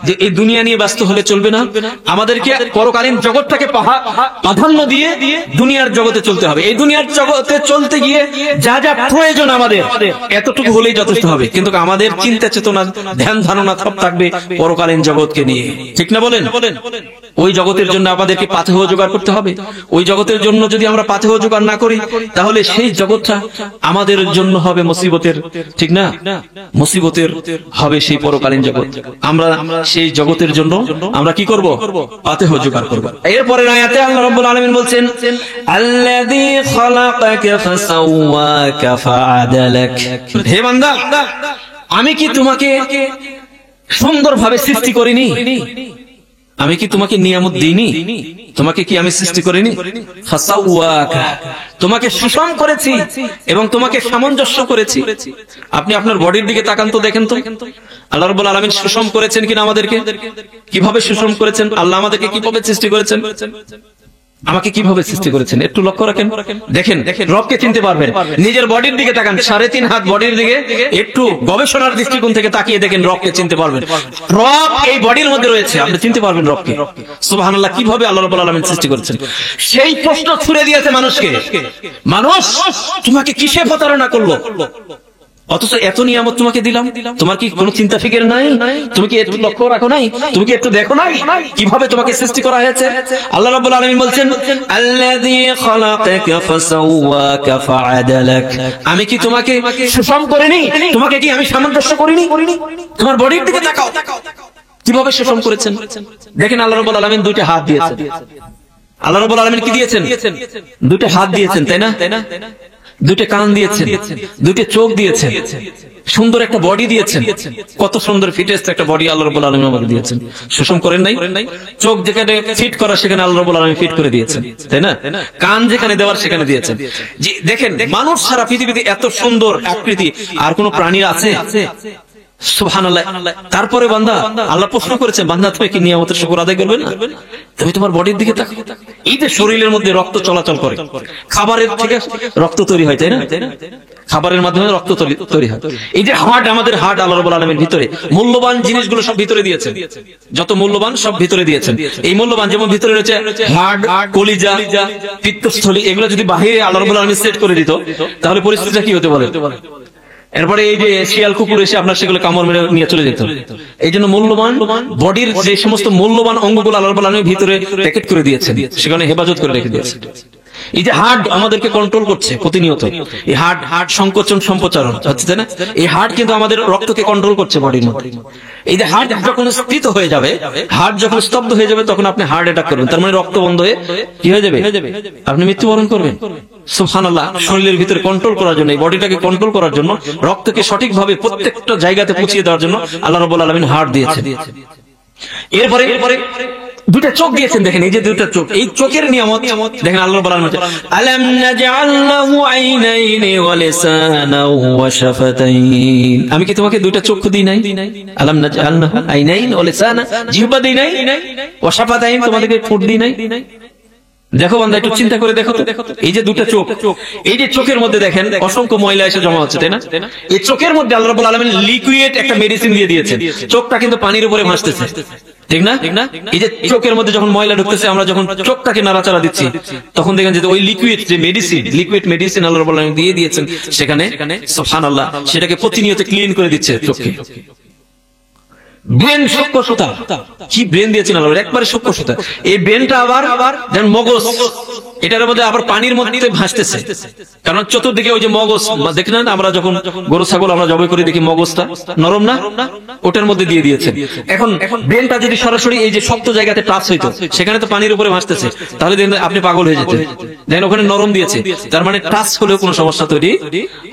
যে এই দুনিয়া নিয়ে ব্যস্ত হলে চলবে না, আমাদেরকে পরকালীন জগৎটাকে প্রাধান্য দিয়ে দুনিয়ার জগতে চলতে হবে। এই দুনিয়ার জগতে চলতে গিয়ে যা যা প্রয়োজন আমাদের, এতটুকু হলেই যথেষ্ট হবে। কিন্তু আমাদের চিন্তা চেতনা, ধ্যান ধারণা সব থাকবে পরকালীন জগৎকে নিয়ে, ঠিক না বলেন? ওই জগতের জন্য আমাদেরকে পাথেহ জোগাড় করতে হবে। ওই জগতের জন্য যদি আমরা পাথেহ জোগাড় না করি, তাহলে সেই জগৎটা আমাদের জন্য হবে মুসিবতের, ঠিক না? মুসিবতের হবে সেই পরকালীন জগৎ। আমরা সেই জগতের জন্য আমরা কি করব? পাথেহ জোগাড় করব। এরপরে আয়াতে আল্লাহ রাব্বুল আলামিন বলছেন, আল্লাযী খালাকাকা ফাসাওয়াকা ফাআদালাক, হে বান্দা আমি কি তোমাকে সুন্দরভাবে সৃষ্টি করিনি? আমি কি তোমাকে নিয়ামত দিইনি? তোমাকে কি আমি সৃষ্টি করিনি? ফাসাওয়াকা, তোমাকে সুষম করেছি এবং তোমাকে সামঞ্জস্য করেছি। আপনি আপনার বডির দিকে তাকান তো, দেখেন তো আল্লাহ রাব্বুল আলামিন সুষম করেছেন কিনা আমাদেরকে? কিভাবে সুষম করেছেন? আল্লাহ আমাদেরকে কিভাবে সৃষ্টি করেছেন? আমাকে কিভাবে সৃষ্টি করেছেন একটু লক্ষ্য রাখেন, দেখেন রবকে চিনতে পারবেন। নিজের বডির দিকে তাকান, 3.5 হাত বডির দিকে একটু গবেষণার দৃষ্টিকোণ থেকে তাকিয়ে দেখেন, রবকে চিনতে পারবেন। রব এই বডির মধ্যে রয়েছে, আপনি চিনতে পারবেন রবকে। সুবহানাল্লাহ, কিভাবে আল্লাহ রাব্বুল আলামিন সৃষ্টি করেছেন সেই প্রশ্ন ছুড়ে দিয়েছে মানুষকে। মানুষ তোমাকে কিসে প্রতারণা করলো? অথচ এত নিয়ামত তোমাকে দিলাম, তোমার কি কোনো চিন্তা ফিকির নাই? তুমি কি একটু লক্ষ্য রাখো নাই? তুমি কি একটু দেখো নাই কিভাবে তোমাকে সৃষ্টি করা হয়েছে? আল্লাহ রাব্বুল আলামিন বলছেন, আল্লাযী খালাকাকা ফাসাওয়াকা ফাআদালাক, আমি কি তোমাকে সুষম করিনি? তোমাকে কি আমি সামঞ্জস্য করিনি? তোমার বডির দিকে তাকাও, কিভাবে সুষম করেছেন দেখেন। আল্লাহ রাব্বুল আলামিন দুইটা হাত দিয়েছেন। আল্লাহ রাব্বুল আলামিন কি দিয়েছেন? দুইটা হাত দিয়েছেন, তাই না? দুইটা কান দিয়েছেন, দুইটা চোখ দিয়েছেন, সুন্দর একটা বডি দিয়েছেন। কত সুন্দর ফিটেস্ট একটা বডি আল্লাহ রাব্বুল আলামিন আমাকে দিয়েছেন। সুষম করেন নাই? চোখ যেখানে ফিট করা সেখানে আল্লাহ রাব্বুল আলামিন ফিট করে দিয়েছেন, তাই না? কান যেখানে দেওয়ার সেখানে দিয়েছেন। যে দেখেন, মানুষ সারা পৃথিবীতে এত সুন্দর আকৃতি আর কোন প্রাণী আছে? সুবহানাল্লাহ। তারপরে বান্দা আল্লাহ প্রশ্ন করেছেন, বান্দা তুমি কি নিয়ামতের শুকর আদায় করবে না? তুমি তোমার বডির দিকে তাকাও। এই যে শরীরের মধ্যে রক্ত চলাচল করে, খাবারের থেকে রক্ত তৈরি হয়, তাই না? খাবারের মাধ্যমে রক্ত তৈরি হয়। এই যে হার্ট, আমাদের হার্ট আল্লাহ রাব্বুল আলামিন ভিতরে মূল্যবান জিনিসগুলো সব ভিতরে দিয়েছেন, যত মূল্যবান সব ভিতরে দিয়েছেন। এই মূল্যবান যেমন ভিতরে রয়েছে হার্ট, কলিজা, পিত্তস্থলী, এগুলো যদি বাহিরে আল্লাহ রাব্বুল আলামিন সেট করে দিত তাহলে পরিস্থিতিটা কি হতে পারে? এরপরে এই যে শিয়াল কুকুর এসে আপনার সেগুলো কামড় মেরে নিয়ে চলে যেত। এই জন্য মূল্যবান বডির যে সমস্ত মূল্যবান অঙ্গগুলো আল্লাহ রাব্বুল আলামিন ভিতরে প্যাকেট করে দিয়েছেন, সেখানে হেফাজত করে রেখে দিয়েছেন। এই যে হার্ট আমাদেরকে কন্ট্রোল করছে প্রতিনিয়ত, এই হার্ট সংকোচন সম্প্রচারণ হচ্ছে না, এই হার্ট কিন্তু আমাদের রক্তকে কন্ট্রোল করছে বডির মধ্যে। এই যে হার্ট যখন স্থিত হয়ে যাবে, হার্ট যখন স্তব্ধ হয়ে যাবে, তখন আপনি হার্ট অ্যাটাক করবেন, তার মানে রক্ত বন্ধ হয়ে কি হয়ে যাবে? আপনি মৃত্যুবরণ করবেন। সুবহানাল্লাহ। শরীরের ভিতরে কন্ট্রোল করার জন্য, এই বডিটাকে কন্ট্রোল করার জন্য, রক্তকে সঠিকভাবে প্রত্যেকটা জায়গাতে পৌঁছে দেওয়ার জন্য আল্লাহ রাব্বুল আলামিন হার্ট দিয়েছেন। এরপরে দুইটা চোখ দিয়েছেন, দেখেন এই যে দুইটা চোখ, এই চোখের নিয়ামত দেখেন আল্লাহ রাব্বুল আলামিন বলেন, আলাম নাজআল লাহু আইনাইনি ওয়া লিসানাও ওয়া শাফাতাইন, আমি কি তোমাকে দুইটা চক্ষু দিই নাই? আলাম নাজআল লাহু আইনাইন ওয়া লিসানা, জিহ্বা দিই নাই? ওয়া শাফাতাইন, তোমাদেরকে ঠোঁট দিই নাই? দেখো বান্দা, একটু চিন্তা করে দেখো তো, এই যে দুটো চোখ, এই যে চোখের মধ্যে দেখেন অসংখ্য ময়লা এসে জমা হচ্ছে, তাই না? এই চোখের মধ্যে আল্লাহ রাব্বুল আলামিন লিকুইড একটা মেডিসিন দিয়ে দিয়েছেন। চোখটা কিন্তু পানির উপরে ভাসতেছে, ঠিক না? এই যে চোখের মধ্যে যখন ময়লা ঢুকতেছে, আমরা যখন চোখটাকে নাড়াচাড়া দিচ্ছি, তখন দেখেন যে ওই লিকুইড যে লিকুইড মেডিসিন আল্লাহ রাব্বুল আলামিন দিয়ে দিয়েছেন সেখানে, সুবহানাল্লাহ, সেটাকে প্রতিনিয়ত ক্লিন করে দিচ্ছে চোখকে। ব্রেন সূক্ষ্ম সুতা, কি ব্রেন দিয়েছেন আল্লাহ, একবারে সূক্ষ্ম সুতা। এই ব্রেনটা আবার যেন মগজ, এটার মধ্যে আবার পানির মধ্যে ভাসতেছে, কারণ চতুর্দিকে ওই যে মগজ দেখেন না, আমরা যখন গরু ছাগল আমরা জবাই করে দেখি মগজটা নরম না, ওটার মধ্যে দিয়ে দিয়েছেন। এখন ব্রেনটা যদি সরাসরি এই যে শক্ত জায়গাতে টাচ হইতো, সেখানে তো পানির উপরে ভাসতেছে, তাহলে দেখেন আপনি পাগল হয়ে যেতেন। দেখেন ওখানে নরম দিয়েছে, তার মানে টাচ হলেও কোনো সমস্যা তৈরি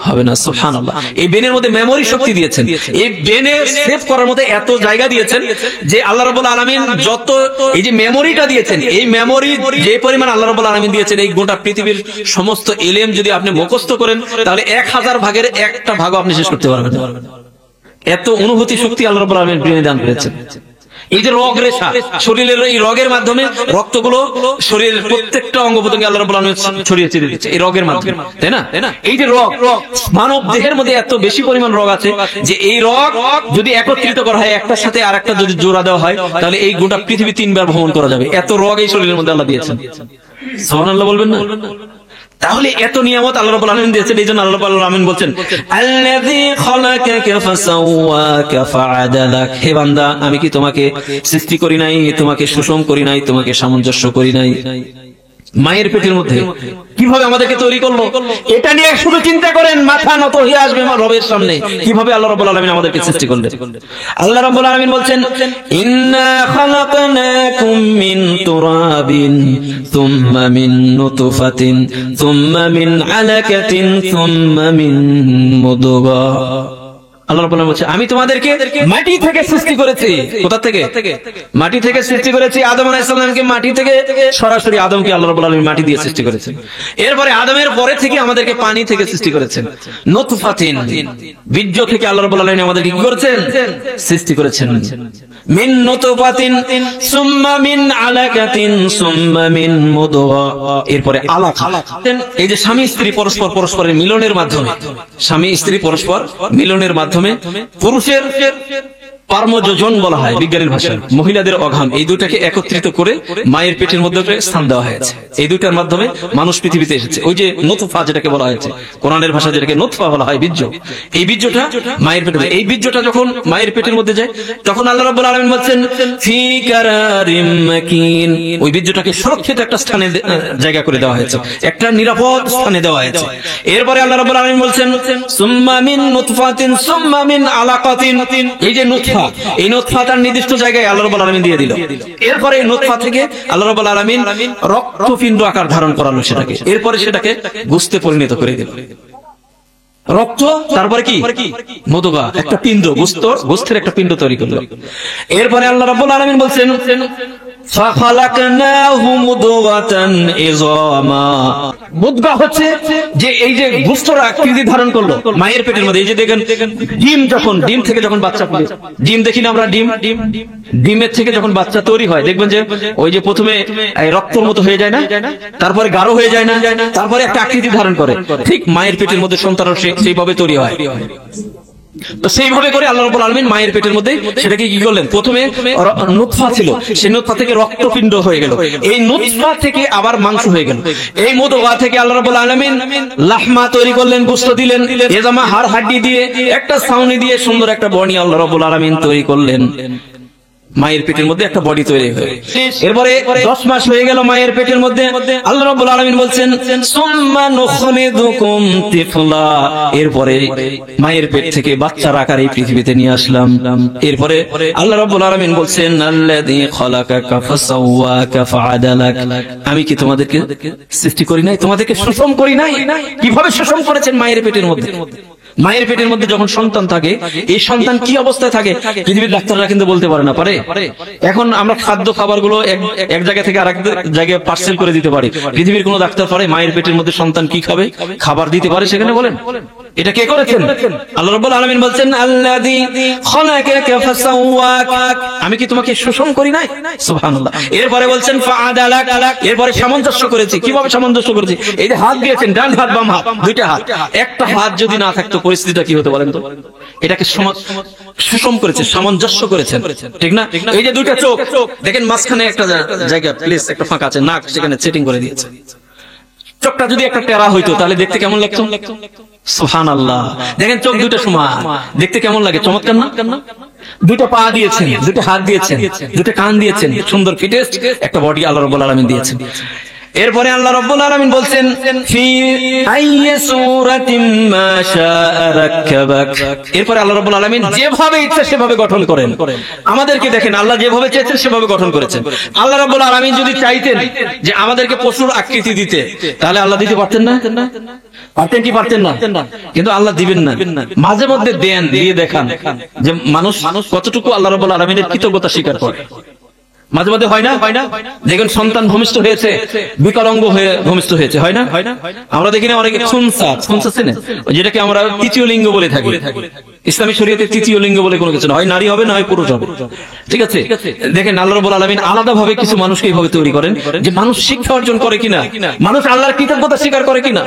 হবে না। সুবহানাল্লাহ। এই ব্রেনের মধ্যে মেমোরি শক্তি দিয়েছেন, এই ব্রেনে সেভ করার মধ্যে এত জায়গা দিয়েছেন যে আল্লাহ রাব্বুল আলামিন যত এই যে মেমোরিটা দিয়েছেন, এই মেমোরি যে পরিমাণ আল্লাহ রাব্বুল আলামিন দিয়েছেন, এই গোটা পৃথিবীর সমস্ত ইলম যদি আপনি মুখস্থ করেন তাহলে 1000 ভাগের একটা ভাগও আপনি শেষ করতে পারবেন না। এত অনুভূতি শক্তি আল্লাহ রাব্বুল আলামিন ব্রেনে দান করেছেন। এই যে রগ রেশা, শরীরের এই রগের মাধ্যমে রক্তগুলো শরীরের প্রত্যেকটা অঙ্গ প্রত্যঙ্গে আল্লাহ রাব্বুল আলামিন ছড়িয়ে ছিটিয়ে দিচ্ছে এই রগের মাধ্যমে, তাই না? এই যে রগ, মানব দেহের মধ্যে এত বেশি পরিমাণ রগ আছে যে এই রগ যদি একত্রিত করা হয়, একটার সাথে আরেকটা যদি জোড়া দেওয়া হয়, তাহলে এই গোটা পৃথিবী 3 বার ভ্রমণ করা যাবে। এত রগ এই শরীরের মধ্যে আল্লাহ দিয়েছেন। সুবহানাল্লাহ বলবেন না? তাহলে এত নিয়ামত আল্লাহ রাব্বুল আলামিন দিয়েছেন, এইজন্য আল্লাহ রাব্বুল আলামিন বলছেন, আল্লাযী খালাকাকা ফাসাওয়াকা ফাআদালাক, হে বান্দা, আমি কি তোমাকে সৃষ্টি করি নাই? তোমাকে সুষম করি নাই? তোমাকে সামঞ্জস্য করি নাই? মায়ের পেটের মধ্যে কিভাবে আমাদেরকে তৈরি করলো, এটা নিয়ে শুধু চিন্তা করেন, মাথা নত হয়ে আসবে রবের সামনে, কিভাবে আল্লাহ রাব্বুল আলামিন আমাদেরকে সৃষ্টি করলেন। আল্লাহ রাব্বুল আলামিন বলছেন, ইন্না খালাকনাকুম মিন তুরাবিন সুম্মা মিন নুতফাতিন সুম্মা মিন আলাকাতিন সুম্মা মিন মুদগা। আল্লাহ রাব্বুল আলামিন বলছে আমি তোমাদেরকে মাটি থেকে সৃষ্টি করেছি। কোথা থেকে? মাটি থেকে সৃষ্টি করেছি। আদম আলাইহিস সালামকে মাটি থেকে, সরাসরি আদমকে আল্লাহ রাব্বুল আলামিন মাটি দিয়ে সৃষ্টি করেছেন। এরপরে আদমের পরে থেকে আমাদেরকে পানি থেকে সৃষ্টি করেছেন। নুতফাতিন, বীর্য থেকে আল্লাহ রাব্বুল আলামিন আমাদেরকে কি করেছেন? সৃষ্টি করেছেন। মিন নুতফাতিন সুম্মা মিন আলাকাতিন সুম্মা মিন মুদগা, এরপরে আলাকা। এই যে স্বামী স্ত্রী পরস্পরের মিলনের মাধ্যমে, স্বামী স্ত্রী পরস্পর মিলনের মাধ্যমে পুরুষের পার্মযোজন বলা হয় বিজ্ঞানের ভাষায়, মহিলাদের অঘাম, এই দুটাকে একত্রিত করে মায়ের পেটের মধ্যে স্থান দেওয়া হয়েছে। এই দুটার মাধ্যমে মানুষ পৃথিবীতে এসেছে। ওই যে নুতফা যেটাকে বলা হয়েছে, কোরআনের ভাষা যেটাকে নুতফা বলা হয়, বীর্য, এই বীর্যটা মায়ের পেটে, এই বীর্যটা যখন মায়ের পেটের মধ্যে যায় তখন আল্লাহ রাব্বুল আলামিন বলছেন ফি কারারিম মাকিন, ওই বীর্যটাকে সুরক্ষিত একটা স্থানে জায়গা করে দেওয়া হয়েছে, একটা নিরাপদ স্থানে দেওয়া হয়েছে। এরপরে আল্লাহ রাব্বুল আলামিন বলছেন সুম্মা মিন নুতফাতিন সুম্মা মিন আলাকাতিন, এই যে নুতফা, এই নুতফা তার নির্দিষ্ট জায়গায় আল্লাহ রাব্বুল আলামিন দিয়ে দিল। এরপরে এই নুতফা থেকে আল্লাহ রাব্বুল আলামিন রক্তপিণ্ড আকার ধারণ করালো সেটাকে, এরপরে সেটাকে গোশতে পরিণত করে দিল। রক্ত, তারপরে কি মুদগা, একটা পিণ্ড, গোশতের একটা পিণ্ড তৈরি করলো। এরপরে আল্লাহ রাব্বুল আলামিন বলছেন ফাখালাকনাহু মুদগাতান ইযামা, মুদগা হচ্ছে যে এই যে গোশতরা আকৃতি ধারণ করলো মায়ের পেটের মধ্যে। এই যে দেখেন ডিম, যখন ডিম থেকে যখন বাচ্চা ফুটে, ডিম দেখি না আমরা, ডিমের থেকে যখন বাচ্চা তৈরি হয় দেখবেন যে ওই যে প্রথমে রক্তের মতো হয়ে যায় না, তারপরে গাঢ় হয়ে যায় না, তারপরে একটা আকৃতি ধারণ করে। ঠিক মায়ের পেটের মধ্যে সন্তানও সেইভাবে তৈরি হয়। তো সেইভাবে করে আল্লাহ রাব্বুল আলামিন মায়ের পেটের মধ্যে সেটাকে কি করলেন, প্রথমে নুতফা ছিল, সেই নুতফা থেকে রক্তপিণ্ড হয়ে গেল, এই নুতফা থেকে আবার মাংস হয়ে গেল, এই মুদগা থেকে আল্লাহ রাব্বুল আলামিন লাহমা তৈরি করলেন, গোশত দিলেন, এজামা হাড় হাড্ডি দিয়ে একটা ছাউনি দিয়ে সুন্দর একটা বডি আল্লাহ রাব্বুল আলামিন তৈরি করলেন। মায়ের পেটের মধ্যে একটা বডি তৈরি হয়ে, এরপরে 10 মাস হয়ে গেল মায়ের পেটের মধ্যে। আল্লাহ রাব্বুল আলামিন বলছেন সুম্মা নুখরিজুকুম তিফলা, এরপরে মায়ের পেট থেকে বাচ্চার আকারে পৃথিবীতে নিয়ে আসলাম। এরপরে আল্লাহ রাব্বুল আলামিন বলছেন আল্লাযী খালাকাকা ফাসাওয়াকা ফাআদালাক, আমি কি তোমাদেরকে সৃষ্টি করি নাই, তোমাদেরকে সুষম করি নাই? কিভাবে সুষম করেছেন মায়ের পেটের মধ্যে? মায়ের পেটের মধ্যে যখন সন্তান থাকে, এই সন্তান কি অবস্থায় থাকে পৃথিবীর ডাক্তাররা কিন্তু বলতে পারে না, পারে? এখন আমরা খাদ্য খাবারগুলো এক জায়গা থেকে আরেক জায়গায় পার্সেল করে দিতে পারি, পৃথিবীর কোন ডাক্তার পারে মায়ের পেটের মধ্যে সন্তান কি খাবে খাবার দিতে পারে সেখানে? বলেন, এটা কে করেছেন? আল্লাহ রাব্বুল আলামিন বলছেন আল্লাযী খালাকাকা ফাসাওয়াক, আমি কি তোমাকে সুষম করি নাই? সুবহানাল্লাহ। এরপরে বলছেন ফাআদালাক, এরপরে সামঞ্জস্য করেছি। কিভাবে সামঞ্জস্য করেছি? এই যে হাত দিয়েছেন, ডান হাত বাম হাত, দুইটা হাত, একটা হাত যদি না থাকতো পরিস্থিতিটা কি হতো বলেন তো? এটাকে সুষম করেছে, সামঞ্জস্য করেছেন, ঠিক না? এই যে দুইটা চোখ, দেখেন মাঝখানে একটা জায়গা প্লেস, একটা ফাঁকা আছে, নাক সেখানে সেটিং করে দিয়েছে। চোখটা যদি একটা টেরা হইতো তাহলে দেখতে কেমন লাগতো? সুবহানাল্লাহ। দেখেন চোখ দুটো সমান, দেখতে কেমন লাগে? চমৎকার না? দুটো পা দিয়েছেন, দুটো হাত দিয়েছেন, দুটো কান দিয়েছেন, সুন্দর ফিটেস্ট একটা বডি আল্লাহ রাব্বুল আলামিন দিয়েছেন। এরপরে আল্লাহ রাব্বুল আলামিন বলছেন ফি আইয়ি সূরাতিন মা শাআ রাক্কাবাক, এরপরে আল্লাহ রাব্বুল আলামিন যেভাবে ইচ্ছা সেভাবে গঠন করেন আমাদেরকে। দেখেন আল্লাহ যেভাবে চেয়েছেন সেভাবে গঠন করেছেন। আল্লাহ রাব্বুল আলামিন যদি চাইতেন যে আমাদেরকে পশুর আকৃতি দিতে, তাহলে আল্লাহ দিতে পারতেন না? পারতেন কি পারতেন না? কিন্তু আল্লাহ দিবেন না, মাঝে মধ্যে দেন, দিয়ে দেখান যে মানুষ কতটুকু আল্লাহ রাব্বুল আলামিনের কৃতজ্ঞতা স্বীকার করে। মাঝে মাঝে হয় না? দেখুন সন্তান ভূমিষ্ঠ হয়েছে, বিকলাঙ্গ হয়ে ভূমিষ্ঠ হয়েছে, হয় না? আমরা দেখি না অনেকে খুনসা চেনে, যেটাকে আমরা তৃতীয় লিঙ্গ বলে থাকি। ইসলামী শরীয়তে তৃতীয় লিঙ্গ বলে কোনো কিছু না, হয় নারী হবে না হয় পুরুষ হবে, ঠিক আছে? দেখেন আল্লাহ রাব্বুল আলামিন আলাদা ভাবে কিছু মানুষকে এইভাবে তৈরি করেন যে মানুষ শিক্ষা অর্জন করে কিনা, মানুষ আল্লাহর কৃতজ্ঞতা স্বীকার করে কিনা,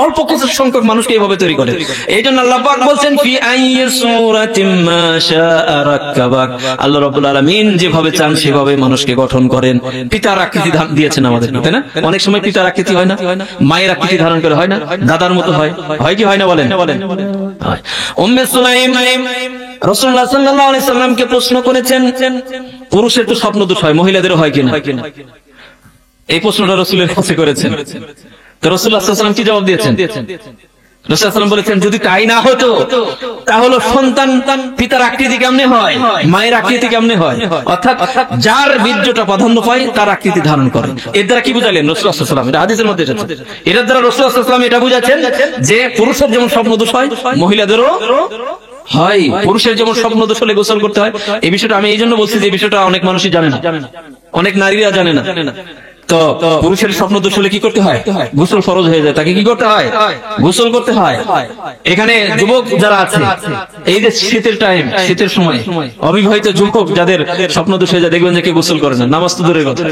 অল্প কিছু সংখ্যক মানুষকে এইভাবে তৈরি করে। এই জন্য আল্লাহ পাক বলছেন ফি আইয়ি সূরাতিন মা শাআ রাক্কাবাক, আল্লাহ রাব্বুল আলামিন যেভাবে চান সেভাবে মানুষকে গঠন করেন। পিতার আকৃতি দিয়েছেন আমাদের, তাই না? অনেক সময় পিতার আকৃতি হয় না, মায়ের আকৃতি ধারণ করে, হয় না? দাদার মতো হয়, হয় কি হয় না? বলেন। উম্মে সুলাইম রাসূলুল্লাহ সাল্লাল্লাহু আলাইহি সাল্লামকে প্রশ্ন করেছেন পুরুষের তো স্বপ্ন দোষ হয়, মহিলাদেরও হয় কিনা? এই প্রশ্নটা রাসূলের কাছে করেছেন। তো রাসূলুল্লাহ সাল্লাল্লাহু আলাইহি সাল্লাম কি জবাব দিয়েছেন? রাসূলুল্লাহ সাল্লাল্লাহু আলাইহি সাল্লাম বলেছেন যদি তাই না হতো তাহলে সন্তান পিতার আকৃতি কেমনে হয়, মায়ের আকৃতি কেমনে হয়? অর্থাৎ যার বীর্যটা প্রাধান্য পায় তার আকৃতি ধারণ করে। এর দ্বারা কি বুঝালেন রাসূলুল্লাহ সাল্লাল্লাহু আলাইহি সাল্লাম? এটা হাদিসের মধ্যে এসেছে। এর দ্বারা রাসূলুল্লাহ সাল্লাল্লাহু আলাইহি সাল্লাম এটা বুঝাচ্ছেন যে পুরুষের যেমন স্বপ্ন দোষ হয়, মহিলাদেরও হয়। পুরুষের যেমন স্বপ্ন দোষ হলে গোসল করতে হয়, এই বিষয়টা আমি এই জন্য বলছি যে এই বিষয়টা অনেক মানুষই জানে না, অনেক নারীরা জানে না। তো পুরুষের স্বপ্ন দোষ হলে কি করতে হয়? গোসল ফরজ হয়ে যায়, তাকে কি করতে হয়? গোসল করতে হয়। এখানে যুবক যারা আছে, এই যে শীতের টাইম, শীতের সময় অবিবাহিত যুবক যাদের স্বপ্ন দোষ হয়ে যায়, দেখবেন যে কেউ গোসল করে না, নামাজ তো দূরের কথা।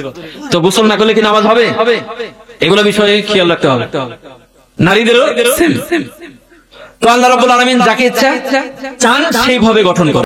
তো গোসল না করলে কি নামাজ হবে? এগুলো বিষয়ে খেয়াল রাখতে হবে। নারীদেরও সেম। তো আল্লাহ রাব্বুল আলামিন যাকে ইচ্ছা চান সেইভাবে গঠন করে।